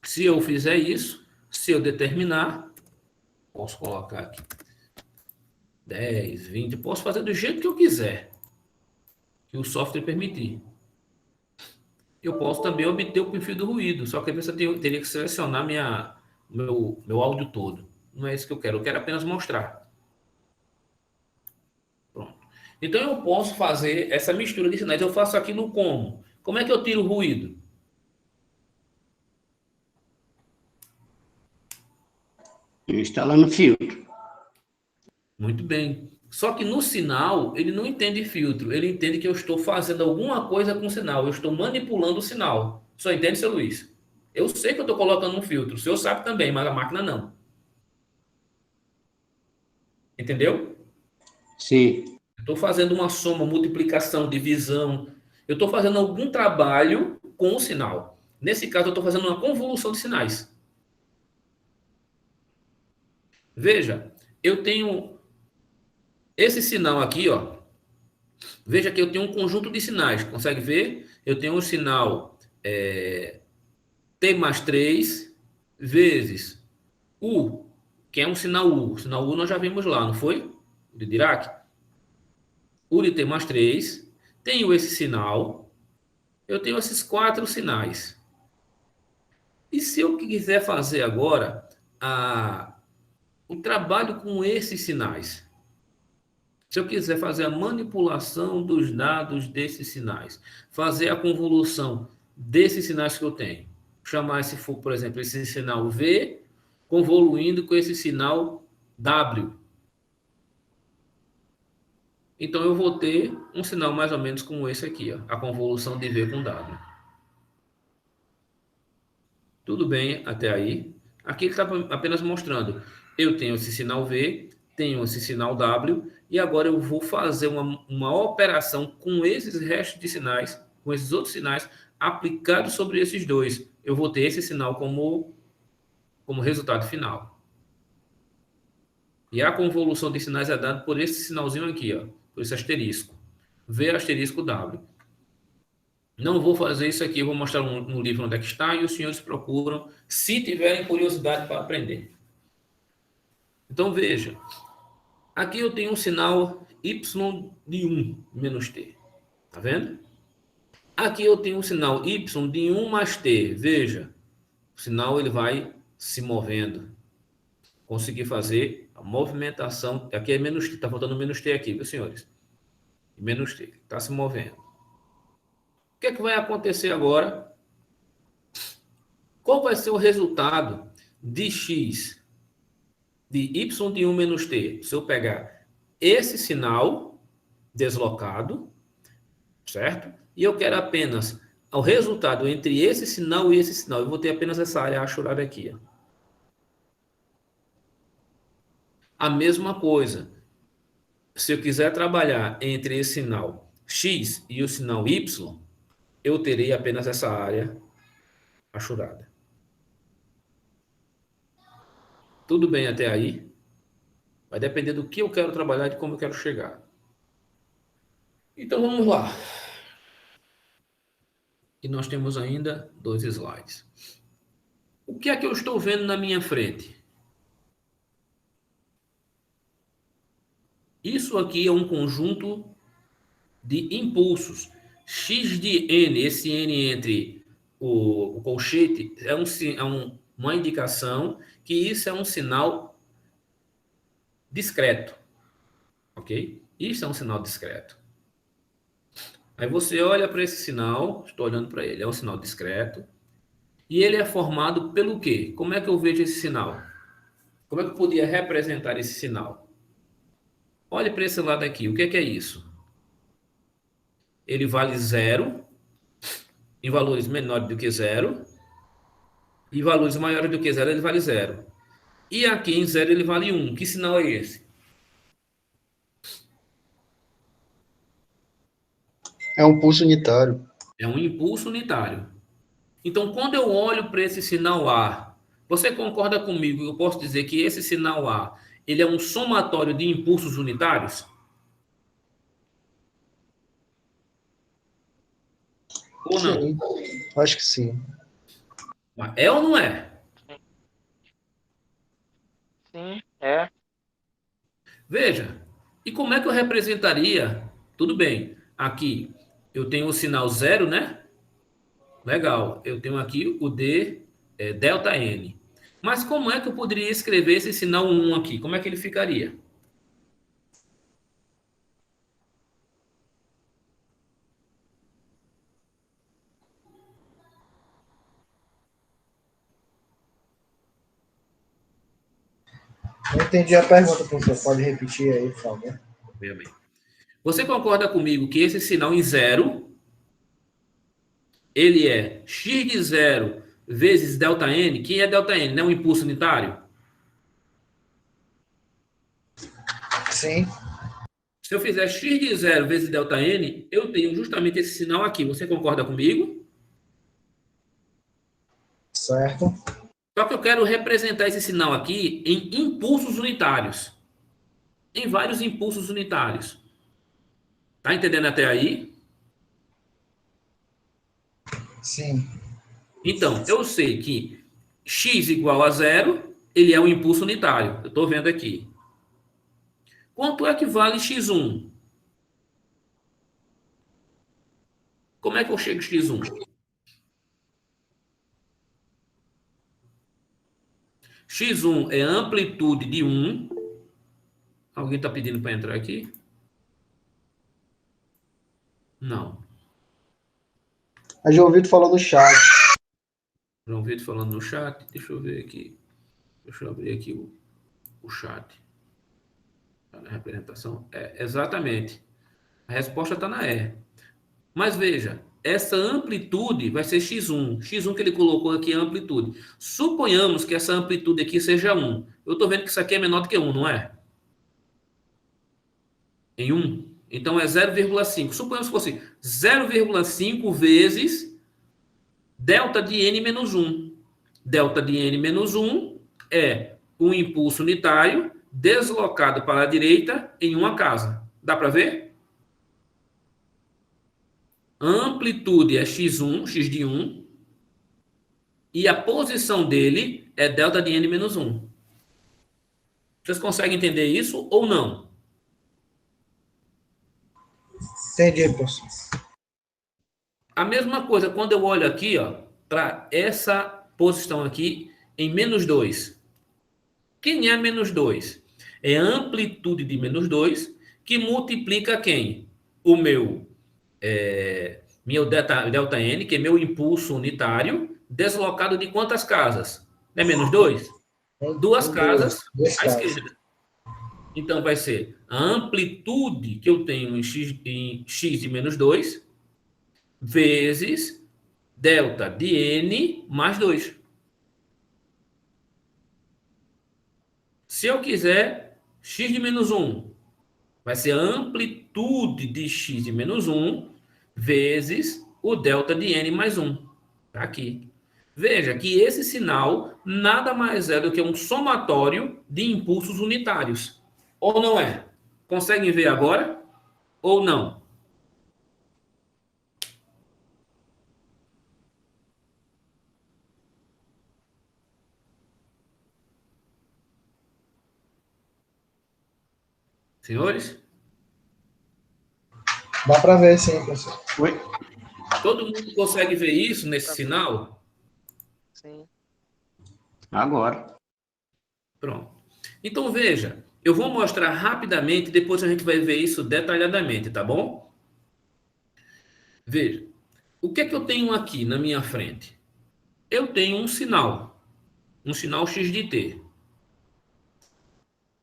se eu fizer isso, se eu determinar, posso colocar aqui 10, 20, posso fazer do jeito que eu quiser, que o software permitir. Eu posso também obter o perfil do ruído, só que às vezes eu teria que selecionar meu áudio todo. Não é isso que eu quero apenas mostrar. Pronto. Então eu posso fazer essa mistura de sinais. Eu faço aquilo como? Como é que eu tiro o ruído?
Instalando filtro.
Muito bem. Só que no sinal, ele não entende filtro. Ele entende que eu estou fazendo alguma coisa com o sinal. Eu estou manipulando o sinal. Só entende, seu Luiz? Eu sei que eu estou colocando um filtro. O senhor sabe também, mas a máquina não. Entendeu?
Sim.
Estou fazendo uma soma, multiplicação, divisão. Eu estou fazendo algum trabalho com o sinal. Nesse caso, eu estou fazendo uma convolução de sinais. Veja, eu tenho esse sinal aqui, ó. Veja que eu tenho um conjunto de sinais. Consegue ver? Eu tenho um sinal T mais 3 vezes U, que é um sinal U. O sinal U nós já vimos lá, não foi? De Dirac. U de T mais 3. Tenho esse sinal. Eu tenho esses 4 sinais. E se eu quiser fazer agora o trabalho com esses sinais? Se eu quiser fazer a manipulação dos dados desses sinais, fazer a convolução desses sinais que eu tenho, chamar esse, por exemplo, esse sinal V, convoluindo com esse sinal W. Então eu vou ter um sinal mais ou menos como esse aqui, ó, a convolução de V com W. Tudo bem até aí? Aqui ele está apenas mostrando. Eu tenho esse sinal V, tenho esse sinal W, e agora eu vou fazer uma operação com esses restos de sinais, com esses outros sinais, aplicados sobre esses dois. Eu vou ter esse sinal como resultado final. E a convolução de sinais é dada por esse sinalzinho aqui, ó, por esse asterisco. V asterisco W. Não vou fazer isso aqui, vou mostrar no livro onde é que está e os senhores procuram, se tiverem curiosidade para aprender. Então, veja. Aqui eu tenho um sinal Y de 1 menos T. Tá vendo? Aqui eu tenho um sinal Y de 1 mais T. Veja. O sinal ele vai se movendo. Consegui fazer a movimentação. Aqui é menos T. Está faltando menos T aqui, viu, senhores? Menos T. Está se movendo. O que é que vai acontecer agora? Qual vai ser o resultado de X de Y de 1 menos T? Se eu pegar esse sinal deslocado, certo? E eu quero apenas o resultado entre esse sinal e esse sinal. Eu vou ter apenas essa área achurada aqui. Ó. A mesma coisa. Se eu quiser trabalhar entre esse sinal X e o sinal Y, eu terei apenas essa área achurada. Tudo bem até aí? Vai depender do que eu quero trabalhar e de como eu quero chegar. Então vamos lá. E nós temos ainda 2 slides. O que é que eu estou vendo na minha frente? Isso aqui é um conjunto de impulsos. X de N, esse N entre o colchete, uma indicação que isso é um sinal discreto. Ok? Isso é um sinal discreto. Aí você olha para esse sinal, estou olhando para ele, é um sinal discreto. E ele é formado pelo quê? Como é que eu vejo esse sinal? Como é que eu podia representar esse sinal? Olhe para esse lado aqui. O que é isso? Ele vale zero, em valores menores do que zero, e valores maiores do que zero, ele vale zero. E aqui em zero ele vale 1. Que sinal é esse?
É um pulso unitário.
É um impulso unitário. Então, quando eu olho para esse sinal A, você concorda comigo que eu posso dizer que esse sinal A, ele é um somatório de impulsos unitários? Ou não?
Sim, acho que sim.
É ou não é?
Sim, é.
Veja, e como é que eu representaria? Tudo bem, aqui eu tenho o sinal zero, né? Legal, eu tenho aqui o D, delta N. Mas como é que eu poderia escrever esse sinal 1 aqui? Como é que ele ficaria?
Não entendi a pergunta, professor. Pode repetir aí, por favor.
Veja bem. Você concorda comigo que esse sinal em zero, ele é x de zero vezes delta N? Quem é delta N? Não é um impulso unitário?
Sim,
Se eu fizer x de zero vezes delta N, eu tenho justamente esse sinal aqui. Você concorda comigo?
certo.
Só que eu quero representar esse sinal aqui em impulsos unitários. Em vários impulsos unitários. Tá entendendo até aí?
Sim,
Então, eu sei que x igual a zero, ele é um impulso unitário. Eu estou vendo aqui. Quanto é que vale x1? Como é que eu chego a x1? X1 é a amplitude de 1. Alguém está pedindo para entrar aqui? Não.
A João Vitor falou no chat.
João Vitor falando no chat. Deixa eu ver aqui. Deixa eu abrir aqui o chat. Está na representação? Exatamente. A resposta está na E. Mas veja, essa amplitude vai ser x1. X1 que ele colocou aqui é a amplitude. Suponhamos que essa amplitude aqui seja 1. Eu estou vendo que isso aqui é menor do que 1, não é? Em 1. Então é 0,5. Suponhamos que fosse 0,5 vezes delta de n menos 1. Delta de n menos 1 é um impulso unitário deslocado para a direita em uma casa. Dá para ver? A amplitude é x1, x de 1, e a posição dele é delta de n menos 1. Vocês conseguem entender isso ou não?
entendi, professor.
A mesma coisa quando eu olho aqui, ó, para essa posição aqui em menos 2. Quem é menos 2? É a amplitude de menos 2 que multiplica quem? O meu delta N, que é meu impulso unitário, deslocado de quantas casas? É menos 2? Duas casas
Duas
à
casas.
esquerda. Então, vai ser a amplitude que eu tenho em x de menos 2 vezes delta de n mais 2. Se eu quiser x de menos 1, vai ser a amplitude de x de menos 1 vezes o delta de n mais 1. Está aqui. Veja que esse sinal nada mais é do que um somatório de impulsos unitários. Ou não é? Conseguem ver agora? Ou não? Senhores?
Dá para ver, sim, professor.
Oi?
Todo mundo consegue ver isso nesse sinal?
Sim.
Agora.
Pronto. Então, veja, eu vou mostrar rapidamente, depois a gente vai ver isso detalhadamente, tá bom? Veja, o que é que eu tenho aqui na minha frente? Eu tenho um sinal x de t.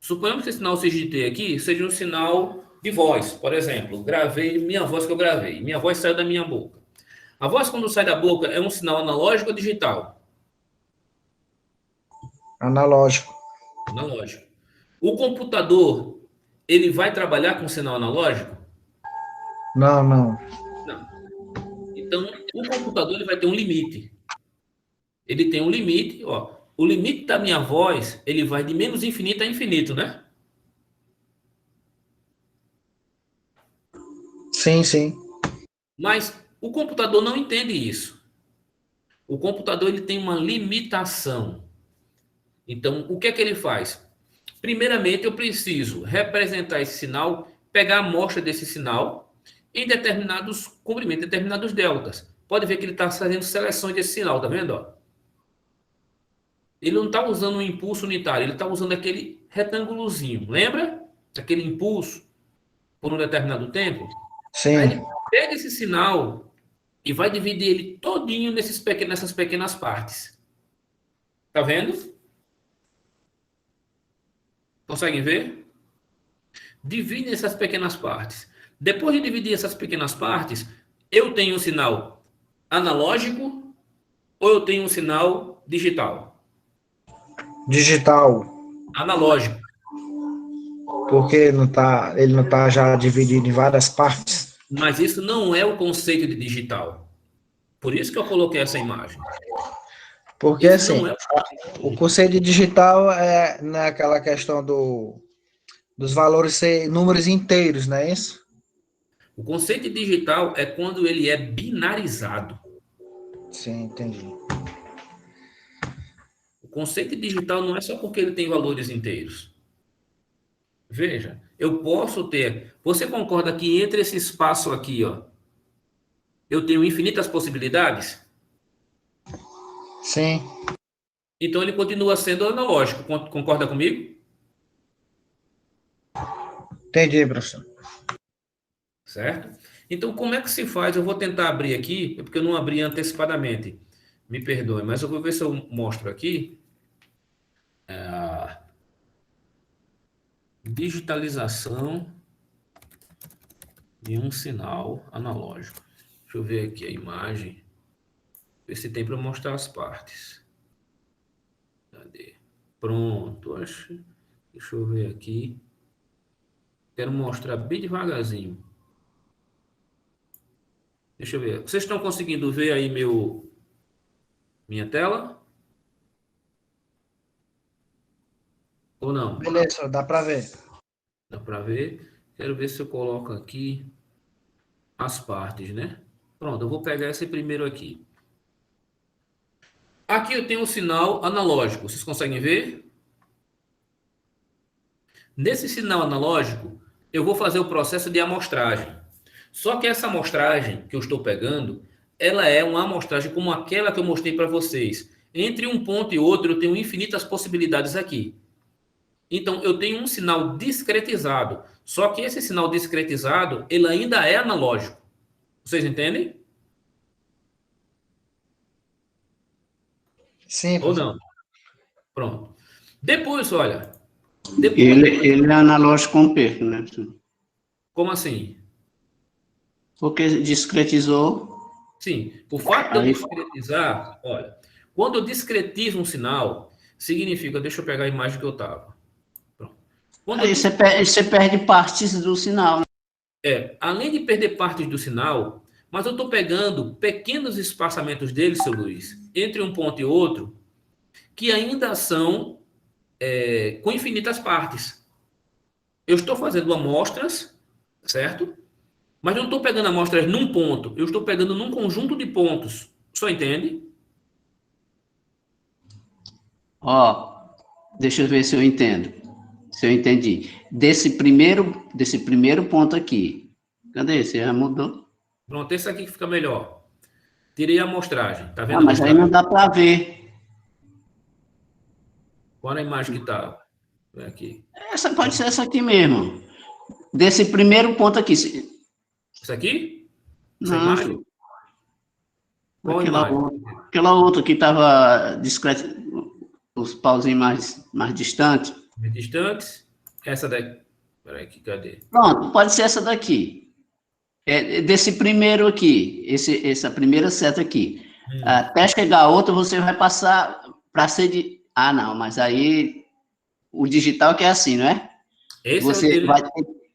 Suponhamos que esse sinal CGT aqui seja um sinal de voz, por exemplo. Gravei minha voz que eu gravei. Minha voz saiu da minha boca. A voz, quando sai da boca, é um sinal analógico ou digital?
Analógico.
Analógico. O computador, ele vai trabalhar com sinal analógico?
Não, não.
Não. Então, o computador ele vai ter um limite. Ele tem um limite, ó. O limite da minha voz, ele vai de menos infinito a infinito, né?
Sim, sim.
Mas o computador não entende isso. O computador ele tem uma limitação. Então, o que é que ele faz? Primeiramente, eu preciso representar esse sinal, pegar a amostra desse sinal em determinados comprimentos, determinados deltas. Pode ver que ele está fazendo seleções desse sinal, tá vendo? Ó? Ele não está usando um impulso unitário, ele está usando aquele retângulozinho. Lembra? Aquele impulso por um determinado tempo?
Sim.
Aí ele pega esse sinal e vai dividir ele todinho nessas pequenas partes. Tá vendo? Conseguem ver? Divide essas pequenas partes. Depois de dividir essas pequenas partes, eu tenho um sinal analógico ou eu tenho um sinal digital?
Digital.
Analógico.
Porque ele não tá já dividido em várias partes.
Mas isso não é o conceito de digital. Por isso que eu coloquei essa imagem.
Porque,
Isso
assim,
não é
o conceito de digital é naquela questão dos valores ser números inteiros, não é isso?
O conceito de digital é quando ele é binarizado.
Sim, entendi.
O conceito de digital não é só porque ele tem valores inteiros. Veja, eu posso ter. Você concorda que entre esse espaço aqui, ó, eu tenho infinitas possibilidades?
Sim,
Então ele continua sendo analógico. Concorda comigo?
entendi, professor.
Certo? Então, como é que se faz? Eu vou tentar abrir aqui, é porque eu não abri antecipadamente. Me perdoe, mas eu vou ver se eu mostro aqui. Digitalização de um sinal analógico. Deixa eu ver aqui a imagem. Ver se tem para mostrar as partes. Cadê? Pronto, acho. Deixa eu ver aqui. Quero mostrar bem devagarzinho. Deixa eu ver. Vocês estão conseguindo ver aí minha tela? Ou não?
Beleza, dá para ver.
Dá para ver? Quero ver se eu coloco aqui as partes, né? Pronto, eu vou pegar esse primeiro aqui. Aqui eu tenho um sinal analógico. Vocês conseguem ver? Nesse sinal analógico, eu vou fazer o processo de amostragem. Só que essa amostragem que eu estou pegando, ela é uma amostragem como aquela que eu mostrei para vocês. Entre um ponto e outro, eu tenho infinitas possibilidades aqui. Então, eu tenho um sinal discretizado. Só que esse sinal discretizado, ele ainda é analógico. Vocês entendem?
Sim,
Ou
professor.
não? Pronto. Depois, olha.
Ele é analógico com perca, né?
Como assim?
Porque discretizou.
Sim, o fato de eu discretizar, olha, quando eu discretizo um sinal, significa, deixa eu pegar a imagem que eu estava.
Aí você perde partes do sinal, né?
Além de perder partes do sinal, mas eu estou pegando pequenos espaçamentos dele, seu Luiz, entre um ponto e outro, que ainda são com infinitas partes. Eu estou fazendo amostras, certo? Mas não estou pegando amostras num ponto, eu estou pegando num conjunto de pontos. Só entende?
Ó, deixa eu ver se eu entendo. Se eu entendi. Desse primeiro ponto aqui. Cadê? Você já mudou?
Pronto, esse aqui que fica melhor. Tirei a amostragem. Tá vendo
Ah,
a
mas aí
amostragem?
não dá para ver.
Qual a imagem que tá? Aqui.
Essa pode ser essa aqui mesmo. Desse primeiro ponto aqui.
Isso aqui? Essa
Não,
imagem? Qual imagem?
aquela outra que estava discreta, os pauzinhos mais distantes.
Distantes. Essa daqui. Peraí, cadê?
Pronto, pode ser essa daqui. Desse primeiro aqui, essa primeira seta aqui. Até chegar a outra, você vai passar para ser de... Ah, não, mas aí o digital que é assim, não é?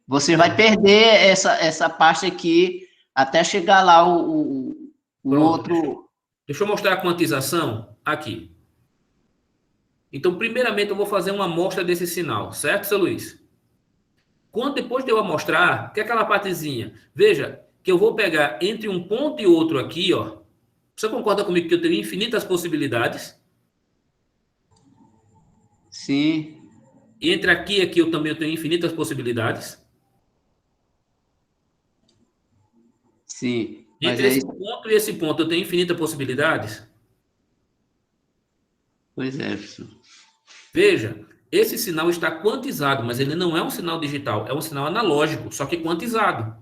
Você vai perder essa parte aqui até chegar lá o outro...
Deixa eu mostrar a quantização aqui. Então, primeiramente, eu vou fazer uma amostra desse sinal, certo, seu Luiz? Depois de eu amostrar, que é aquela partezinha? Veja que eu vou pegar entre um ponto e outro aqui, ó. Você concorda comigo que eu tenho infinitas possibilidades?
Sim.
E entre aqui e aqui eu também tenho infinitas possibilidades?
Sim.
Entre esse ponto e esse ponto eu tenho infinitas possibilidades?
Pois é, professor.
Veja, esse sinal está quantizado, mas ele não é um sinal digital, é um sinal analógico, só que quantizado.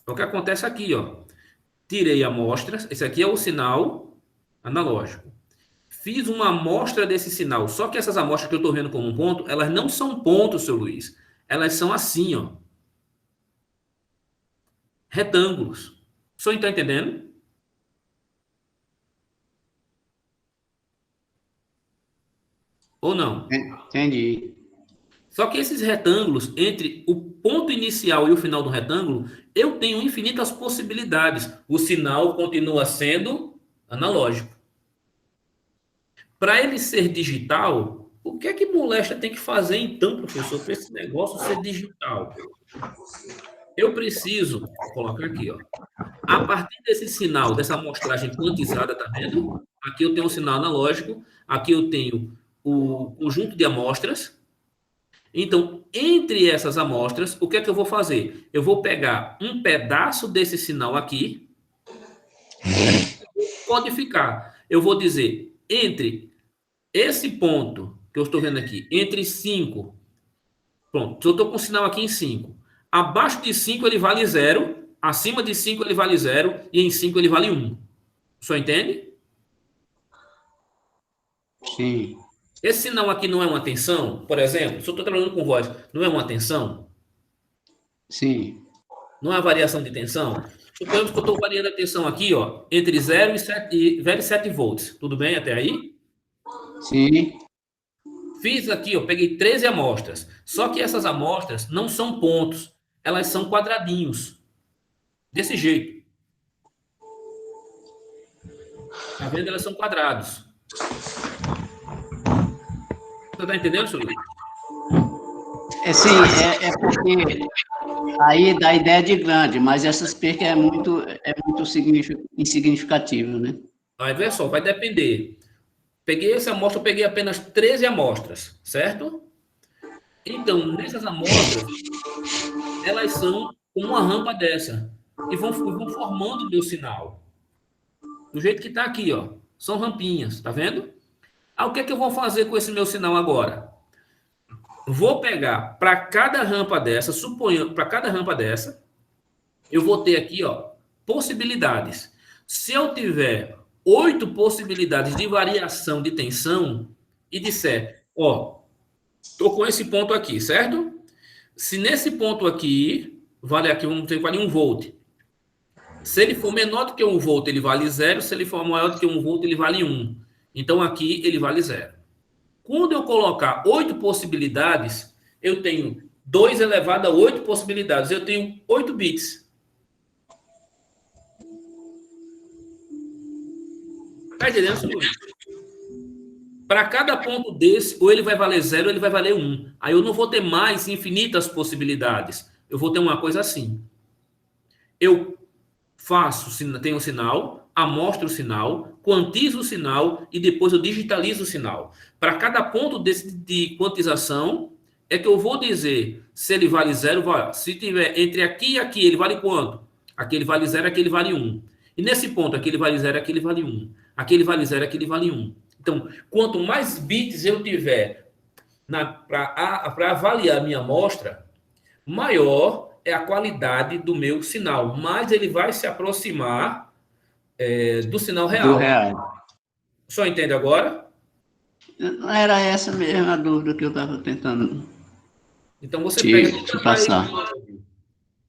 É o que acontece aqui, ó. Tirei amostras, esse aqui é o sinal analógico. Fiz uma amostra desse sinal, só que essas amostras que eu estou vendo como um ponto, elas não são pontos, seu Luiz. Elas são assim, ó. Retângulos. O senhor está entendendo? Ou não?
Entendi.
Só que esses retângulos, entre o ponto inicial e o final do retângulo, eu tenho infinitas possibilidades. O sinal continua sendo analógico. Para ele ser digital, o que é que molesta tem que fazer então, professor, para esse negócio ser digital? Eu preciso, vou colocar aqui, ó. A partir desse sinal, dessa amostragem quantizada, tá vendo? Aqui eu tenho um sinal analógico, aqui eu tenho o conjunto de amostras. Então, entre essas amostras, o que é que eu vou fazer? Eu vou pegar um pedaço desse sinal aqui, codificar. Eu vou dizer, entre esse ponto que eu estou vendo aqui, entre 5, pronto, eu estou com o sinal aqui em 5. Abaixo de 5 ele vale 0, acima de 5 ele vale 0 e em 5 ele vale 1. O senhor entende?
Sim.
Esse sinal aqui não é uma tensão, por exemplo, se eu estou trabalhando com voz, não é uma tensão?
Sim.
Não é variação de tensão? Suponhamos que eu estou variando a tensão aqui, ó, entre 0 e 7 volts. Tudo bem até aí?
Sim.
Fiz aqui, ó, peguei 13 amostras. Só que essas amostras não são pontos, elas são quadradinhos. Desse jeito. Tá vendo? Elas são quadrados. Você tá entendendo, senhor Luiz?
Sim, é porque aí dá ideia de grande, mas essas percas é muito insignificativo, né?
Aí, vê só, vai depender. Peguei essa amostra, eu peguei apenas 13 amostras, certo? Então, nessas amostras, elas são uma rampa dessa. E vão formando o meu sinal. Do jeito que está aqui, ó. São rampinhas, tá vendo? O que é que eu vou fazer com esse meu sinal agora? Vou pegar para cada rampa dessa, suponho, para cada rampa dessa, eu vou ter aqui, ó, possibilidades. Se eu tiver 8 possibilidades de variação de tensão e disser, ó, tô com esse ponto aqui, certo? Se nesse ponto aqui, vale aqui, vamos dizer que vale 1 volt. Se ele for menor do que 1 volt, ele vale 0. Se ele for maior do que 1 volt, ele vale 1. Então, aqui, ele vale 0. Quando eu colocar 8 possibilidades, eu tenho 2 elevado a 8 possibilidades. Eu tenho 8 bits. Está entendendo, senhor? Para cada ponto desse, ou ele vai valer 0, ou ele vai valer 1. Aí eu não vou ter mais infinitas possibilidades. Eu vou ter uma coisa assim. Eu tenho um sinal, amostro o sinal, quantizo o sinal e depois eu digitalizo o sinal. Para cada ponto de quantização, é que eu vou dizer se ele vale 0, se tiver entre aqui e aqui, ele vale quanto? Aqui ele vale 0, aqui ele vale 1. E nesse ponto, aqui ele vale 0, aqui ele vale 1. Aqui ele vale 0, aqui ele vale 1. Então, quanto mais bits eu tiver para avaliar a minha amostra, maior é a qualidade do meu sinal, mais ele vai se aproximar do sinal real.
Do real.
Só entende agora?
Era essa mesmo a dúvida que eu estava tentando
Então você pega,
te passar.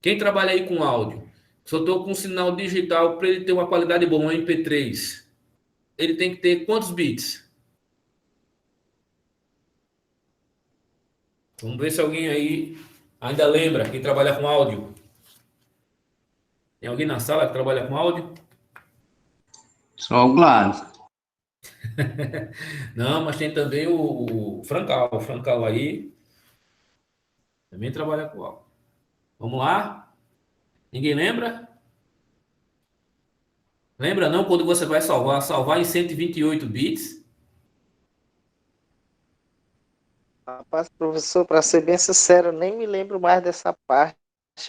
quem trabalha aí com áudio, se eu estou com um sinal digital para ele ter uma qualidade boa, um MP3, ele tem que ter quantos bits? Vamos ver se alguém aí ainda lembra, quem trabalha com áudio. Tem alguém na sala que trabalha com áudio?
Só o Gladys.
Não, mas tem também o Francal. O Francal aí também trabalha com áudio. Vamos lá? Ninguém lembra? Lembra não quando você vai salvar? Salvar em 128 bits?
Rapaz, professor, para ser bem sincero, eu nem me lembro mais dessa parte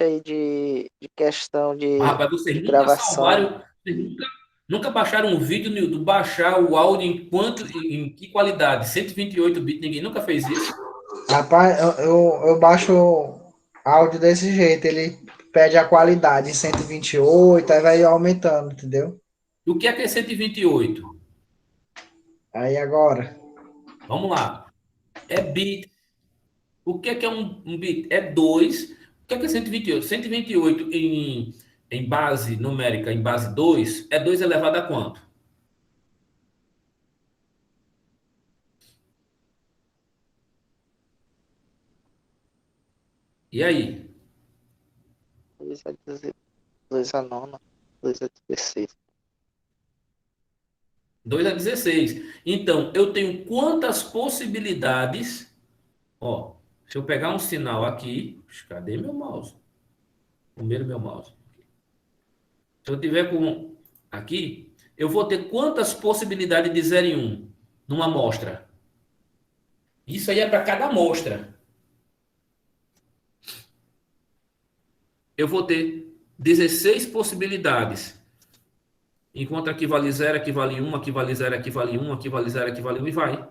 aí de questão
Mas, rapaz,
de
vocês nunca
gravação.
salvaram, vocês nunca baixaram um vídeo do baixar o áudio em que qualidade? 128 bits, ninguém nunca fez isso?
Rapaz, eu baixo áudio desse jeito, ele pede a qualidade em 128, aí vai aumentando, entendeu?
O que é 128?
Aí agora,
Vamos lá. É bit. O que é um bit? É 2. O que é 128? 128 em base numérica, em base 2, é 2 elevado a quanto? E aí?
2 a 16, 2 a 9, 2 a 16.
2 a 16. Então, eu tenho quantas possibilidades? Ó, se eu pegar um sinal aqui, cadê meu mouse? Primeiro meu mouse. Se eu tiver com aqui, eu vou ter quantas possibilidades de 0 em 1 numa amostra? Isso aí é para cada amostra. Eu vou ter 16 possibilidades. Enquanto aqui vale 0, aqui vale 1, aqui vale 0, aqui vale 1, aqui vale 0, aqui vale 1 e vai.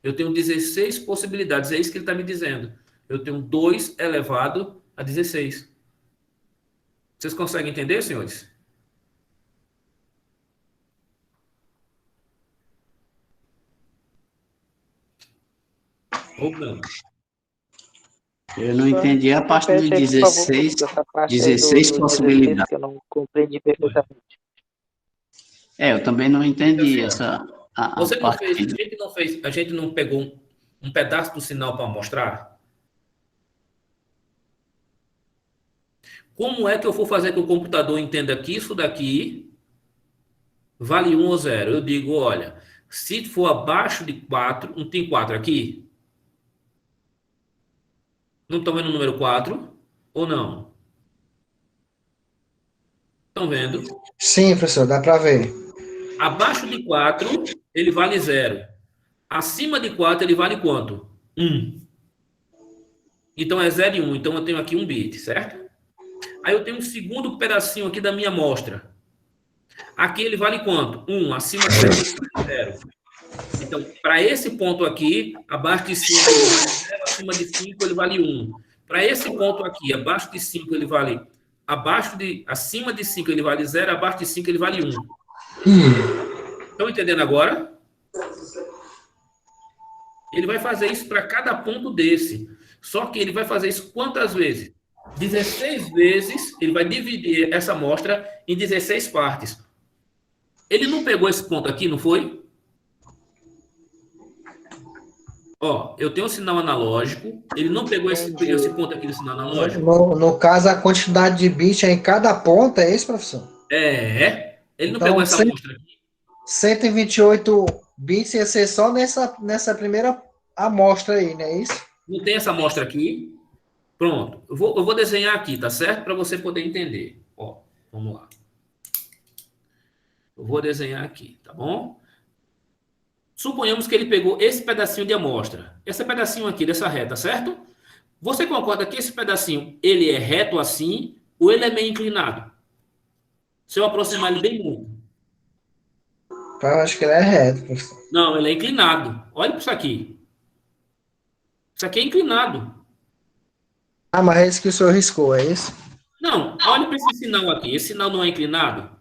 Eu tenho 16 possibilidades, é isso que ele está me dizendo. Eu tenho 2 elevado a 16. Vocês conseguem entender, senhores? Ou não?
Eu não entendi a parte de
Repete aí, por favor,
16,
professor, essa parte aí
16
dos 16
possibilidades.
que eu não compreendi perfeitamente.
Eu também não
Então,
entendi
assim, ó,
a
você não
parte.
fez, a gente não pegou um pedaço do sinal para mostrar? Como é que eu vou fazer que o computador entenda que isso daqui vale 1 ou 0? Eu digo, olha, se for abaixo de 4, não tem 4 aqui? Não estão vendo o número 4? Ou não? Estão vendo?
sim, professor, dá para ver.
Abaixo de 4, ele vale 0. Acima de 4, ele vale quanto? 1. Então é 0 e 1. Então eu tenho aqui um bit, certo? Aí eu tenho um segundo pedacinho aqui da minha amostra. Aqui ele vale quanto? 1. Acima de 7 vale 0. Então, para esse ponto aqui, abaixo de 5 ele vale 0, acima de 5 ele vale 1. Para esse ponto aqui, abaixo de 5 ele vale... acima de 5 ele vale 0, abaixo de 5 ele vale 1. Estão entendendo agora? Ele vai fazer isso para cada ponto desse. Só que ele vai fazer isso quantas vezes? 16 vezes, ele vai dividir essa amostra em 16 partes. Ele não pegou esse ponto aqui, não foi? Ó, eu tenho um sinal analógico, ele não pegou esse ponto aqui do sinal analógico?
No caso, a quantidade de bits é em cada ponta, é isso, professor?
Ele não
Então,
pegou essa amostra aqui?
128 bits ia ser só nessa primeira amostra aí, não é isso?
Não tem essa amostra aqui? Pronto, eu vou desenhar aqui, tá certo? Para você poder entender. Ó, vamos lá. Eu vou desenhar aqui, tá bom? Suponhamos que ele pegou esse pedacinho de amostra. Esse pedacinho aqui dessa reta, certo? Você concorda que esse pedacinho, ele é reto assim, ou ele é meio inclinado? Se eu aproximar ele bem muito.
Eu acho que ele é reto, professor.
Não, ele é inclinado. Olha para isso aqui. Isso aqui é inclinado.
Ah, mas é isso que o senhor riscou, é isso?
Não, olha para esse sinal aqui. Esse sinal não é inclinado?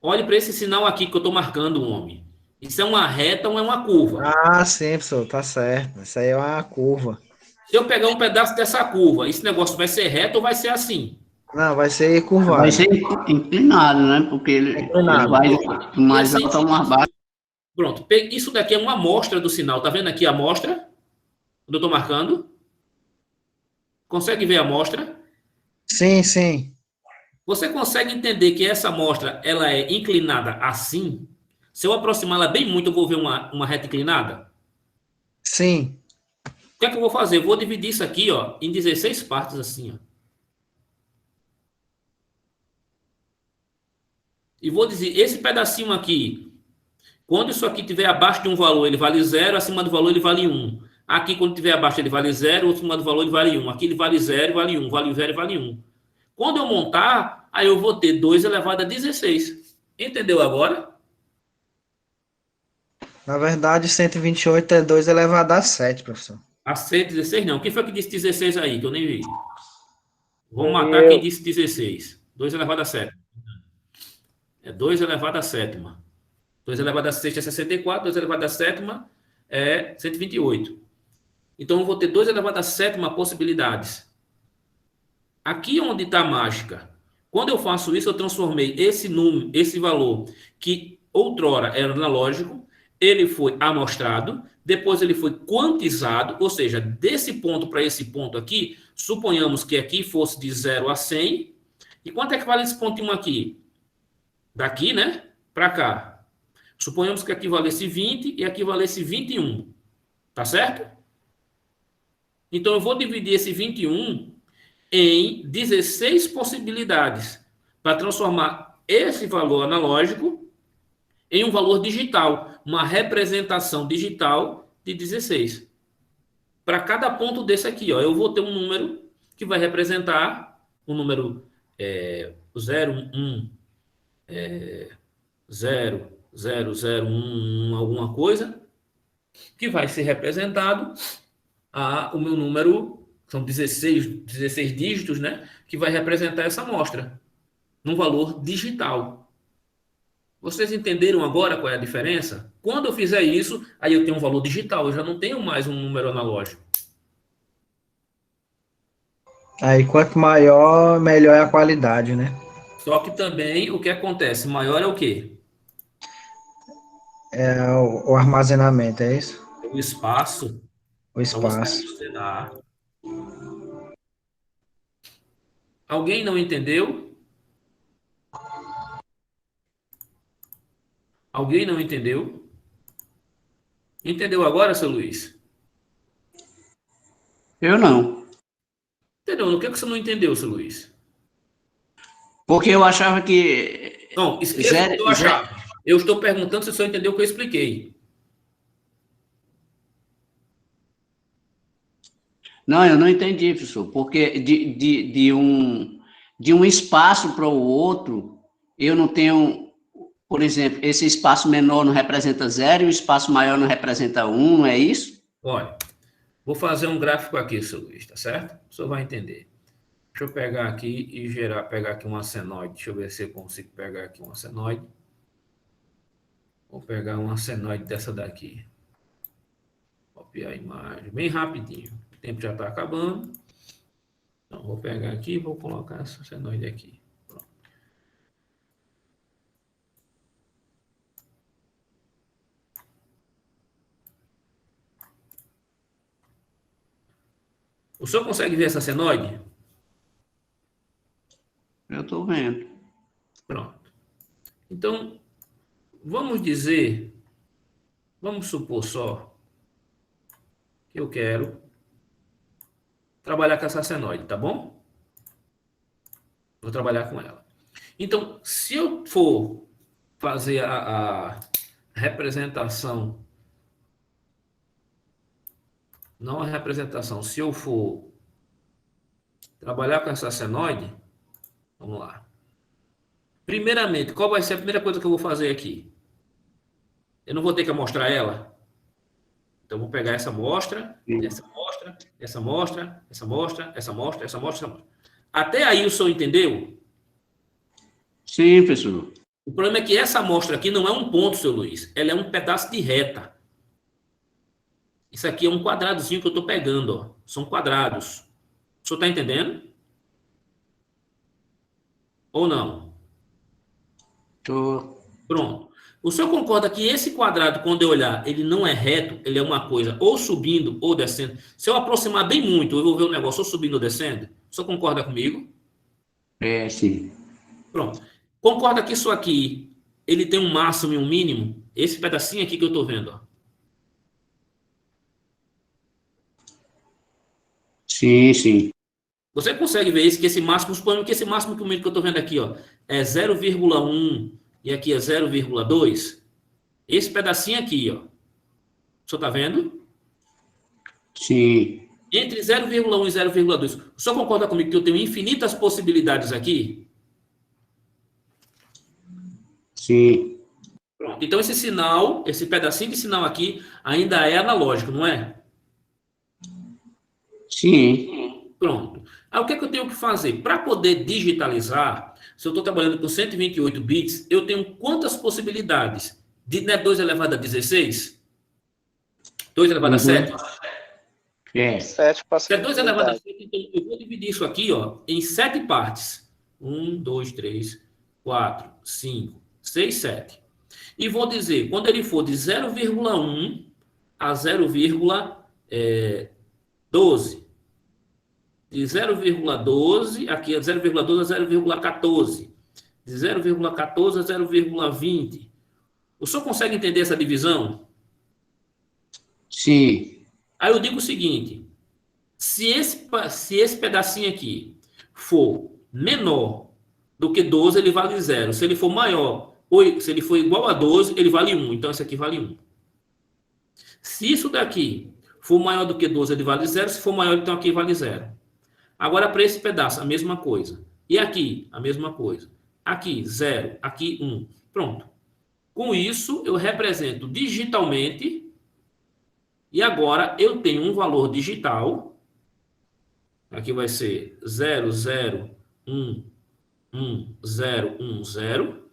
Olhe para esse sinal aqui que eu estou marcando, homem. Isso é uma reta ou é uma curva?
Ah, sim, professor, tá certo. Isso aí é uma curva.
Se eu pegar um pedaço dessa curva, esse negócio vai ser reto ou vai ser assim?
Não, vai ser curvado.
Vai ser inclinado, né? Porque ele
Inclinado.
vai
E
mais
assim,
alto ou mais baixo.
pronto. Isso daqui é uma amostra do sinal. Tá vendo aqui a amostra? Quando eu estou marcando? Consegue ver a amostra?
Sim, sim.
Você consegue entender que essa amostra ela é inclinada assim? Se eu aproximar ela bem muito, eu vou ver uma reta inclinada?
Sim.
O que é que eu vou fazer? Eu vou dividir isso aqui, ó, em 16 partes assim, ó. E vou dizer, esse pedacinho aqui, quando isso aqui estiver abaixo de um valor, ele vale 0, acima do valor ele vale 1. Aqui, quando estiver abaixo, ele vale 0, acima do valor ele vale 1. Aqui ele vale 0, vale 1, vale 0 e vale 1. Quando eu montar, aí eu vou ter 2 elevado a 16. Entendeu agora?
Na verdade, 128 é 2 elevado a 7, professor.
A 16 não. Quem foi que disse 16 aí, que eu nem vi? Vamos
Foi
matar quem
eu.
disse 16. 2 elevado a 7. É 2 elevado a sétima. 2 elevado a sexta é 64, 2 elevado a sétima é 128. Então, eu vou ter 2 elevado a sétima possibilidades. Aqui onde está a mágica. Quando eu faço isso, eu transformei esse número, esse valor, que outrora era analógico, ele foi amostrado, depois ele foi quantizado, ou seja, desse ponto para esse ponto aqui, suponhamos que aqui fosse de 0 a 100. E quanto é que vale esse pontinho aqui? Daqui, né? Para cá. Suponhamos que aqui valesse 20 e aqui valesse 21. Tá certo? Então, eu vou dividir esse 21 em 16 possibilidades para transformar esse valor analógico em um valor digital, uma representação digital de 16. Para cada ponto desse aqui, ó, eu vou ter um número que vai representar um número 0, 1, 0, 0, 0, 1, alguma coisa, que vai ser representado o meu número, são 16 dígitos, né? Que vai representar essa amostra, num valor digital. Vocês entenderam agora qual é a diferença? Quando eu fizer isso, aí eu tenho um valor digital, eu já não tenho mais um número analógico.
Aí, quanto maior, melhor é a qualidade, né?
Só que também o que acontece? Maior é o quê?
É o armazenamento, é isso?
O espaço
O
para você
espaço.
armazenar. Alguém não entendeu? Alguém não entendeu? Entendeu agora, seu Luiz?
Eu não.
Entendeu? O que é que você não entendeu, seu Luiz?
Porque eu achava que
Não, esqueça o que eu achava. Eu estou perguntando se o senhor entendeu o que eu expliquei.
Não, eu não entendi, professor. Porque de um espaço para o outro, eu não tenho, por exemplo, esse espaço menor não representa 0 e o espaço maior não representa 1, não é isso?
Olha, vou fazer um gráfico aqui, seu Luiz, tá certo? O senhor vai entender. Deixa eu pegar aqui e pegar aqui uma senoide. Deixa eu ver se eu consigo pegar aqui uma senoide. Vou pegar uma senoide dessa daqui. Copiar a imagem bem rapidinho. O tempo já está acabando. Então, vou pegar aqui e vou colocar essa senoide aqui. Pronto. O senhor consegue ver essa senoide?
Eu estou vendo.
Pronto. Então, vamos supor só que eu quero trabalhar com essa senoide, tá bom? Vou trabalhar com ela. Então, se eu for fazer a representação, não a representação, se eu for trabalhar com essa senoide, vamos lá. Primeiramente, qual vai ser a primeira coisa que eu vou fazer aqui? Eu não vou ter que mostrar ela. Então, eu vou pegar essa amostra, essa amostra, essa amostra, essa amostra, essa amostra, essa amostra, essa amostra. Até aí o senhor entendeu?
Sim, professor.
O problema é que essa amostra aqui não é um ponto, seu Luiz. Ela é um pedaço de reta. Isso aqui é um quadradozinho que eu estou pegando, ó. São quadrados. O senhor está entendendo? Ou não?
Tô.
Pronto. O senhor concorda que esse quadrado, quando eu olhar, ele não é reto, ele é uma coisa ou subindo ou descendo. Se eu aproximar bem muito, eu vou ver o negócio ou subindo ou descendo. O senhor concorda comigo?
Sim.
Pronto. Concorda que isso aqui, ele tem um máximo e um mínimo? Esse pedacinho aqui que eu estou vendo, ó.
Sim.
Você consegue ver isso, que esse máximo, suponhamos que esse máximo que o mínimo que eu estou vendo aqui, ó, é 0,1 e aqui é 0,2. Esse pedacinho aqui, ó. O senhor está vendo?
Sim.
Entre 0,1 e 0,2. O senhor concorda comigo que eu tenho infinitas possibilidades aqui?
Sim.
Pronto. Então, esse sinal, esse pedacinho de sinal aqui, ainda é analógico, não é?
Sim.
Pronto. Aí, o que é que eu tenho que fazer? Para poder digitalizar, se eu estou trabalhando com 128 bits, eu tenho quantas possibilidades? Não é 2 elevado a 16? 2 elevado a 7?
7
Se é 2 elevado a
possibilidades.
7, então eu vou dividir isso aqui, ó, em 7 partes. 1, 2, 3, 4, 5, 6, 7. E vou dizer, quando ele for de 0,1 a 0,12. De 0,12, aqui é 0,12 a 0,14. De 0,14 a 0,20. O senhor consegue entender essa divisão?
Sim.
Aí eu digo o seguinte, se esse pedacinho aqui for menor do que 12, ele vale 0. Se ele for maior, ou se ele for igual a 12, ele vale 1. Então, esse aqui vale 1. Se isso daqui for maior do que 12, ele vale 0. Se for maior, então aqui vale 0. Agora, para esse pedaço, a mesma coisa. E aqui, a mesma coisa. Aqui, 0. Aqui, 1. Pronto. Com isso, eu represento digitalmente. E agora, eu tenho um valor digital. Aqui vai ser 0, 0, 1, 1, 0, 1, 0.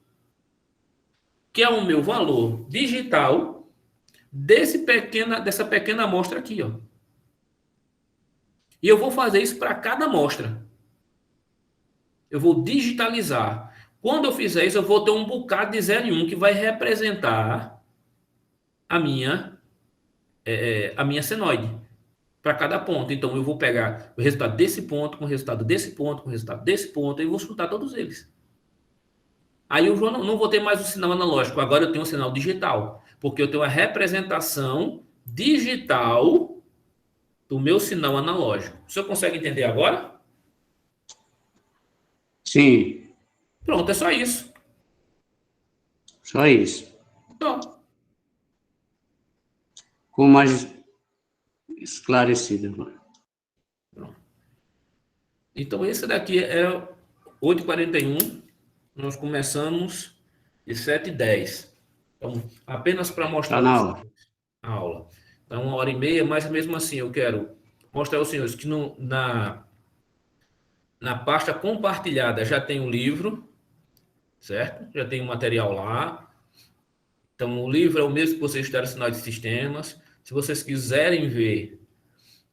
Que é o meu valor digital dessa pequena amostra aqui, ó. E eu vou fazer isso para cada amostra. Eu vou digitalizar. Quando eu fizer isso, eu vou ter um bocado de 0 e 1 que vai representar a minha senoide para cada ponto. Então, eu vou pegar o resultado desse ponto, com o resultado desse ponto, com o resultado desse ponto, e vou juntar todos eles. Aí eu não vou ter mais o sinal analógico, agora eu tenho um sinal digital, porque eu tenho a representação digital do meu sinal analógico. O senhor consegue entender agora?
Sim.
Pronto, é só isso.
Só isso.
Só.
Ficou mais esclarecido agora.
Pronto. Então, esse daqui é 8h41. Nós começamos de 7h10. Então, apenas para mostrar
Tá na hora.
a aula. Então, 1h30, mas mesmo assim eu quero mostrar aos senhores que na pasta compartilhada já tem o livro, certo? Já tem o material lá. Então, o livro é o mesmo que vocês estudaram sinais de sistemas. Se vocês quiserem ver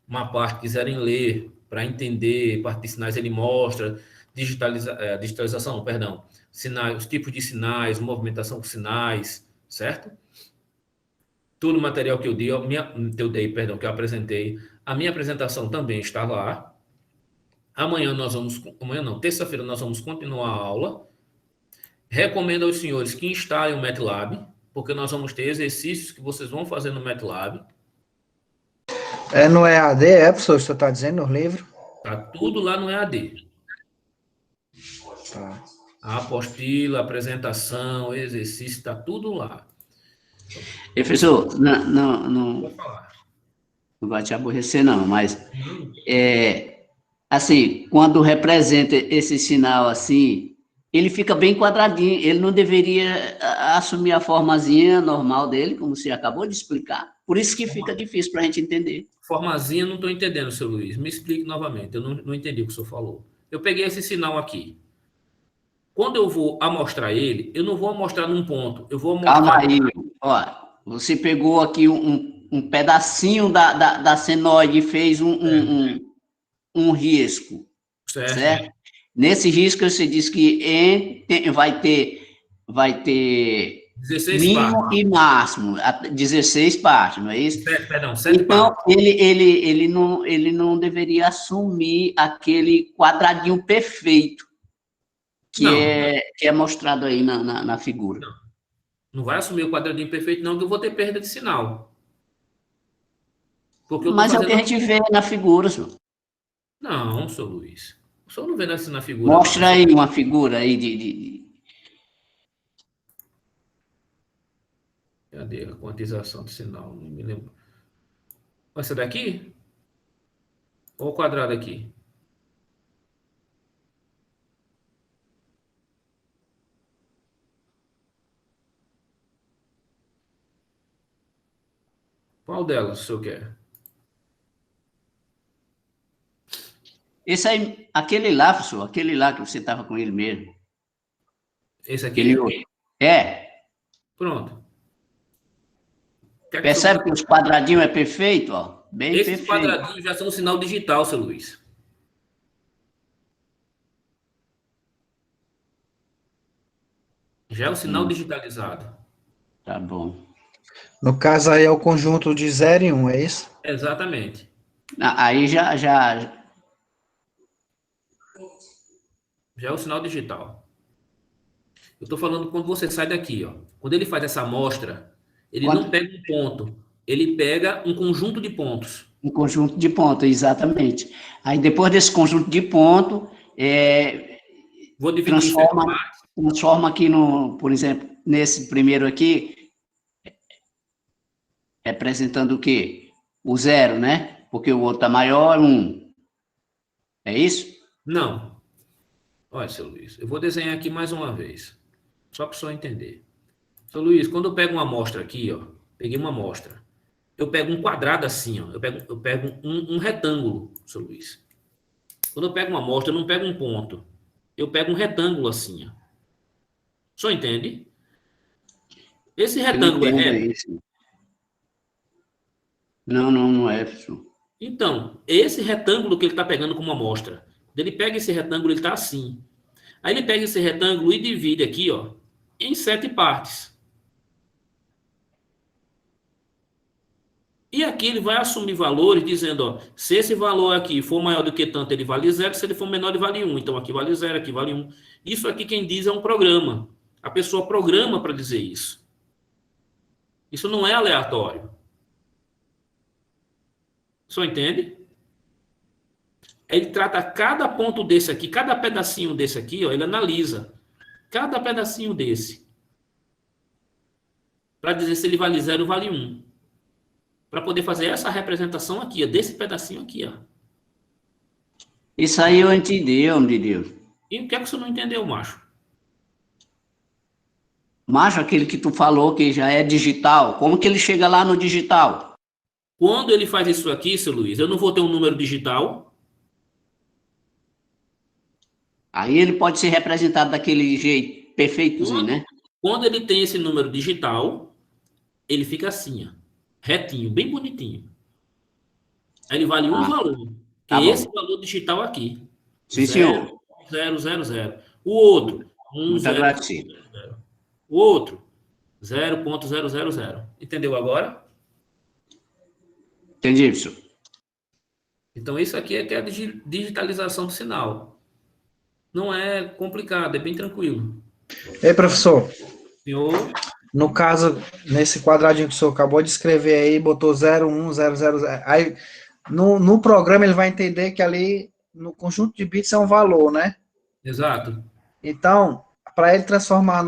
uma parte, quiserem ler para entender parte de sinais, ele mostra digitalização, perdão, sinais, os tipos de sinais, movimentação com sinais, certo? Todo o material que eu dei, que eu apresentei, a minha apresentação também está lá. Terça-feira nós vamos continuar a aula. Recomendo aos senhores que instalem o MATLAB, porque nós vamos ter exercícios que vocês vão fazer no MATLAB.
É no EAD, professor, o senhor está dizendo no livro?
Tá tudo lá no EAD.
Tá.
A apostila, a apresentação, o exercício, está tudo lá.
Professor, não
Vou falar.
vai te aborrecer, não, mas assim, quando representa esse sinal assim, ele fica bem quadradinho, ele não deveria assumir a formazinha normal dele, como você acabou de explicar. Por isso que fica difícil para a gente entender.
Formazinha, não estou entendendo, seu Luiz. Me explique novamente, eu não entendi o que o senhor falou. Eu peguei esse sinal aqui. quando eu vou amostrar ele, eu não vou amostrar num ponto, eu vou
Calma
amostrar...
aí, ó. Você pegou aqui um pedacinho da senoide e fez um risco,
Certo.
certo? Nesse risco você diz que vai ter
16
mínimo
partes.
e máximo, 16 partes, não é isso?
Perdão, 7
Então,
partes.
ele não deveria assumir aquele quadradinho perfeito que
Não,
é mostrado aí na figura.
não vai assumir o quadradinho perfeito, não, que eu vou ter perda de sinal. Porque eu estou
Mas é o que a
fazendo...
gente vê na figura, senhor.
Não, seu Luiz. O senhor não vê assim na figura, não.
Mostra aí uma figura aí
Cadê a quantização do sinal? Não me lembro. Vai ser daqui? Ou o quadrado aqui? Qual delas o senhor quer?
Esse aí, aquele lá, professor, aquele lá que você estava com ele mesmo.
Esse
Aquele
aqui?
outro. É.
Pronto. Quer que o
Percebe
senhor...
que os quadradinhos é perfeito, ó? Bem
Esses
perfeito.
quadradinhos já são sinal digital, seu Luiz. Já é o sinal digitalizado.
Tá bom.
No caso aí é o conjunto de 0 e 1, é isso?
Exatamente.
Aí já
Já é o sinal digital. Eu estou falando quando você sai daqui, ó. Quando ele faz essa amostra, ele não
quanto
pega um ponto, ele pega um conjunto de pontos.
um conjunto de pontos, exatamente. Aí depois desse conjunto de pontos,
Vou dividir em 7 partes.
transforma aqui no, por exemplo, nesse primeiro aqui, representando o quê? O 0, né? Porque o outro tá maior, 1. É isso?
Não. Olha, seu Luiz, eu vou desenhar aqui mais uma vez, só para o senhor entender. Seu Luiz, quando eu pego uma amostra aqui, ó, peguei uma amostra, eu pego um quadrado assim, ó, eu pego um retângulo, seu Luiz. Quando eu pego uma amostra, eu não pego um ponto, eu pego um retângulo assim, ó. O senhor entende? Esse
Eu
retângulo é
entendo
reto?
isso. Não é, professor.
Então, esse retângulo que ele está pegando como amostra, ele pega esse retângulo, ele está assim. Aí ele pega esse retângulo e divide aqui, ó, em 7 partes. E aqui ele vai assumir valores dizendo, ó, se esse valor aqui for maior do que tanto, ele vale 0, se ele for menor, ele vale 1. Então aqui vale 0, aqui vale 1. Isso aqui quem diz é um programa. A pessoa programa para dizer isso. Isso não é aleatório. O senhor entende? Ele trata cada ponto desse aqui, cada pedacinho desse aqui, ó, ele analisa cada pedacinho desse para dizer se ele vale 0 ou vale 1. Para poder fazer essa representação aqui, ó, desse pedacinho aqui. Ó.
Isso aí eu entendi, homem de Deus.
E o que é que você não entendeu, macho?
Macho, aquele que tu falou que já é digital, como que ele chega lá no digital?
Quando ele faz isso aqui, seu Luiz, eu não vou ter um número digital.
Aí ele pode ser representado daquele jeito perfeitozinho, né?
Quando ele tem esse número digital, ele fica assim, ó, retinho, bem bonitinho. Aí ele vale um valor, que
tá
é esse
bom.
valor digital aqui.
Sim, senhor.
0,000. O outro,
Muito agradecido.
O outro, 0,000. Entendeu agora?
Entendi, professor.
Então, isso aqui é que é a digitalização do sinal. Não é complicado, é bem tranquilo.
Ei, professor,
Senhor,
no caso, nesse quadradinho que o senhor acabou de escrever aí, botou 01, 000. Aí, no programa, ele vai entender que ali, no conjunto de bits, é um valor, né?
exato.
Então, para ele transformar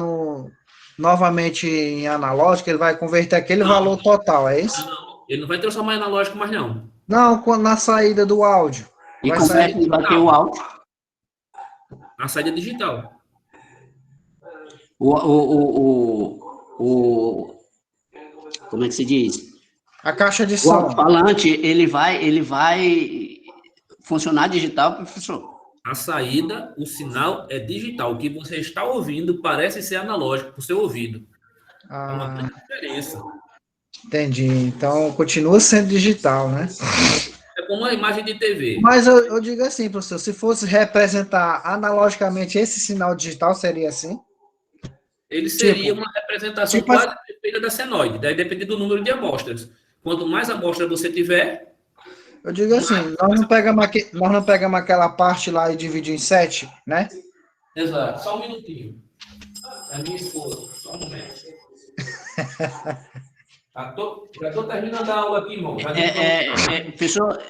novamente em analógico, ele vai converter aquele valor total, é isso?
Não, ele não vai transformar em analógico mais, não.
Não, na saída do áudio.
E
Vai
como é
sair.
que vai ter o áudio?
A saída digital.
Como é que se diz?
A caixa de
O
som.
alto-falante, ele vai funcionar digital, professor?
A saída, o sinal é digital. O que você está ouvindo parece ser analógico para o seu ouvido. É uma
Ah,
grande diferença.
entendi. Então, continua sendo digital, né?
É como uma imagem de TV.
Mas eu digo assim, professor, se fosse representar analogicamente esse sinal digital, seria assim?
Ele seria
Tipo,
uma representação
tipo,
quase perfeita da senoide. Daí depende do número de amostras. Quanto mais amostras você tiver,
eu digo assim, nós não pegamos aquela parte lá e dividimos em 7, né?
exato. Só um minutinho. A minha esposa, só um momento. Já estou terminando a aula aqui, irmão.
Professor,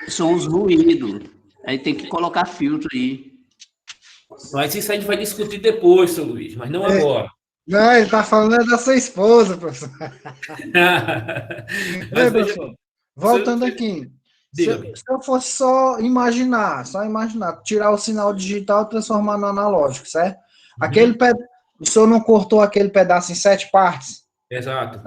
são os ruídos. Aí tem que colocar filtro aí.
Mas isso a gente vai discutir depois, seu Luiz, mas não agora.
Não, ele tá falando da sua esposa, professor.
Mas
Ei,
veja,
professor, voltando aqui. Se
diga-me.
eu fosse só imaginar, tirar o sinal digital e transformar no analógico, certo?
Uhum.
O senhor não cortou aquele pedaço em 7 partes?
Exato.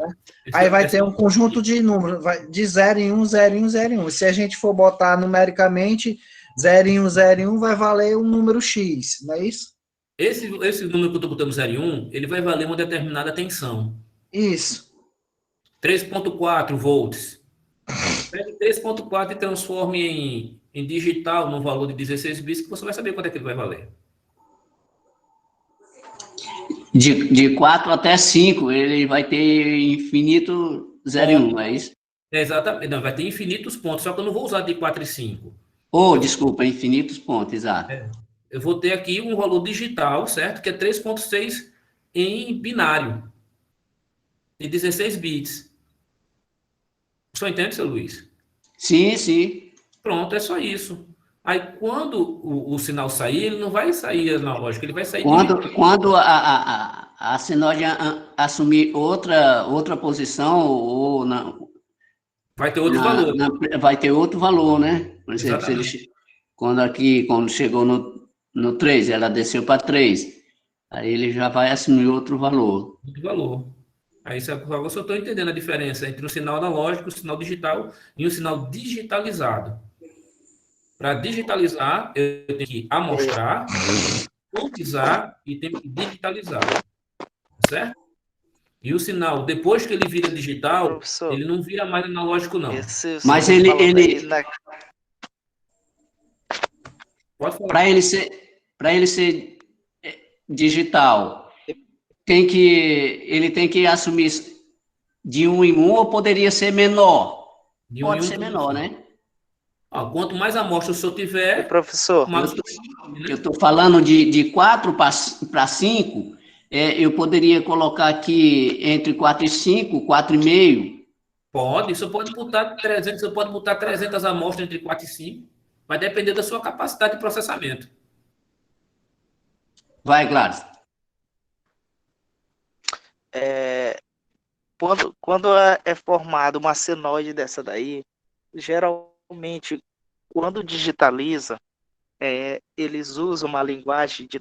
Aí vai ter um conjunto de números, de 0 em 1, 0 em 1, 0 em 1. Se a gente for botar numericamente, 0 em 1, 0 em 1 vai valer um número X, não é isso?
Esse número que eu estou botando 0 em 1, ele vai valer uma determinada tensão.
Isso.
3,4 volts. Pegue 3,4 e transforme em digital no valor de 16 bits, que você vai saber quanto é que ele vai valer.
De 4 até 5, ele vai ter infinito 0 e 1, é isso?
Exatamente. Não, vai ter infinitos pontos, só que eu não vou usar de 4 e 5.
Ou, desculpa, infinitos pontos, exato.
Eu vou ter aqui um valor digital, certo? Que é 3,6 em binário, de 16 bits. Só entende, seu Luiz?
Sim, sim.
Pronto, é só isso. Aí, quando o sinal sair, ele não vai sair analógico, ele vai sair digital.
Quando a sinoide assumir outra posição, ou
Vai ter outro valor.
vai ter outro valor, né? Por exemplo,
Exatamente.
quando chegou no 3, ela desceu para 3, aí ele já vai assumir outro valor.
Outro valor. Aí, só eu estou entendendo a diferença entre o sinal analógico, o sinal digital e o sinal digitalizado. Para digitalizar, eu tenho que amostrar, quantizar e tenho que digitalizar. Certo? E o sinal, depois que ele vira digital,
Professor,
ele não vira mais analógico, não.
Mas
Pode falar.
Para ele ser digital, ele tem que assumir de 1 em 1, ou poderia ser menor? Pode ser menor, né?
Quanto mais amostras o senhor tiver,
professor,
mais...
Eu estou falando de 4 para 5, eu poderia colocar aqui entre 4 e 5, 4,5.
Pode, você pode botar 300, você pode botar 300 amostras entre 4 e 5. Vai depender da sua capacidade de processamento.
Vai, Gladys.
Quando é formada uma senoide dessa daí, geralmente, quando digitaliza, eles usam uma linguagem de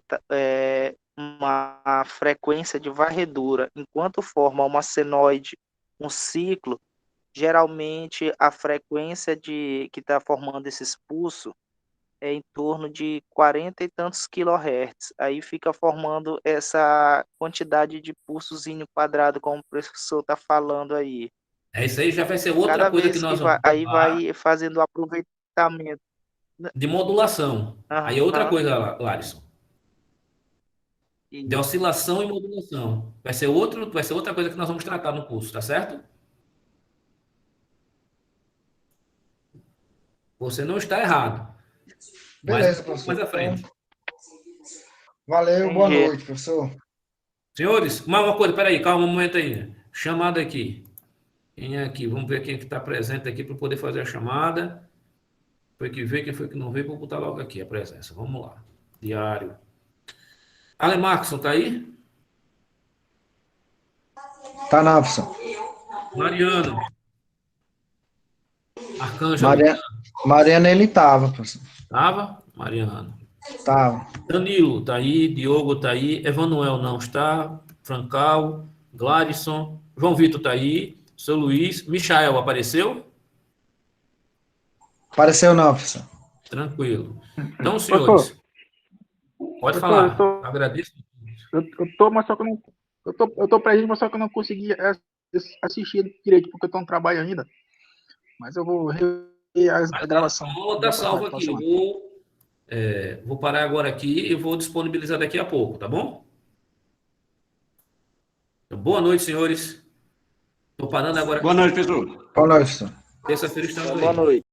uma frequência de varredura. Enquanto forma uma senoide, um ciclo, geralmente a frequência que está formando esses pulsos é em torno de 40 e tantos kHz. Aí fica formando essa quantidade de pulsozinho quadrado, como o professor está falando aí.
Isso aí já vai ser outra
Cada
coisa
vez
que nós
que
vamos
aí
falar
vai fazendo o aproveitamento.
de modulação. Aí é outra coisa, Larison. De oscilação e modulação. Vai ser outra coisa que nós vamos tratar no curso, tá certo? Você não está errado.
Beleza,
Mas
professor.
mais à frente.
Valeu, boa noite, professor.
Senhores, uma coisa, peraí, calma um momento aí. Chamada aqui. Quem é aqui? Vamos ver quem é que está presente aqui para poder fazer a chamada. Foi que veio, quem foi que não veio, vou botar logo aqui a presença. Vamos lá. Diário. Ale Marcson, tá aí?
Tá não, professor.
Mariano. Arcângelo.
Mariana, ele tava, professor.
Tava? Mariano.
Tava.
Danilo tá aí, Diogo tá aí, Emanuel não está, Francal, Gladson, João Vitor tá aí, seu Luiz, Michael apareceu?
Apareceu não, professor.
Tranquilo. Então, senhores, pode falar. Agradeço.
Eu tô, mas só que eu não. Eu tô presente, mas só que eu não consegui assistir direito, porque eu tô no trabalho ainda. Mas eu vou rever a gravação.
A aula tá salva aqui. Vou parar agora aqui e vou disponibilizar daqui a pouco, tá bom? Então, boa noite, senhores. Estou parando agora.
Boa noite, pessoal.
Boa noite, senhor.
Terça-feira estamos aí.
Boa noite.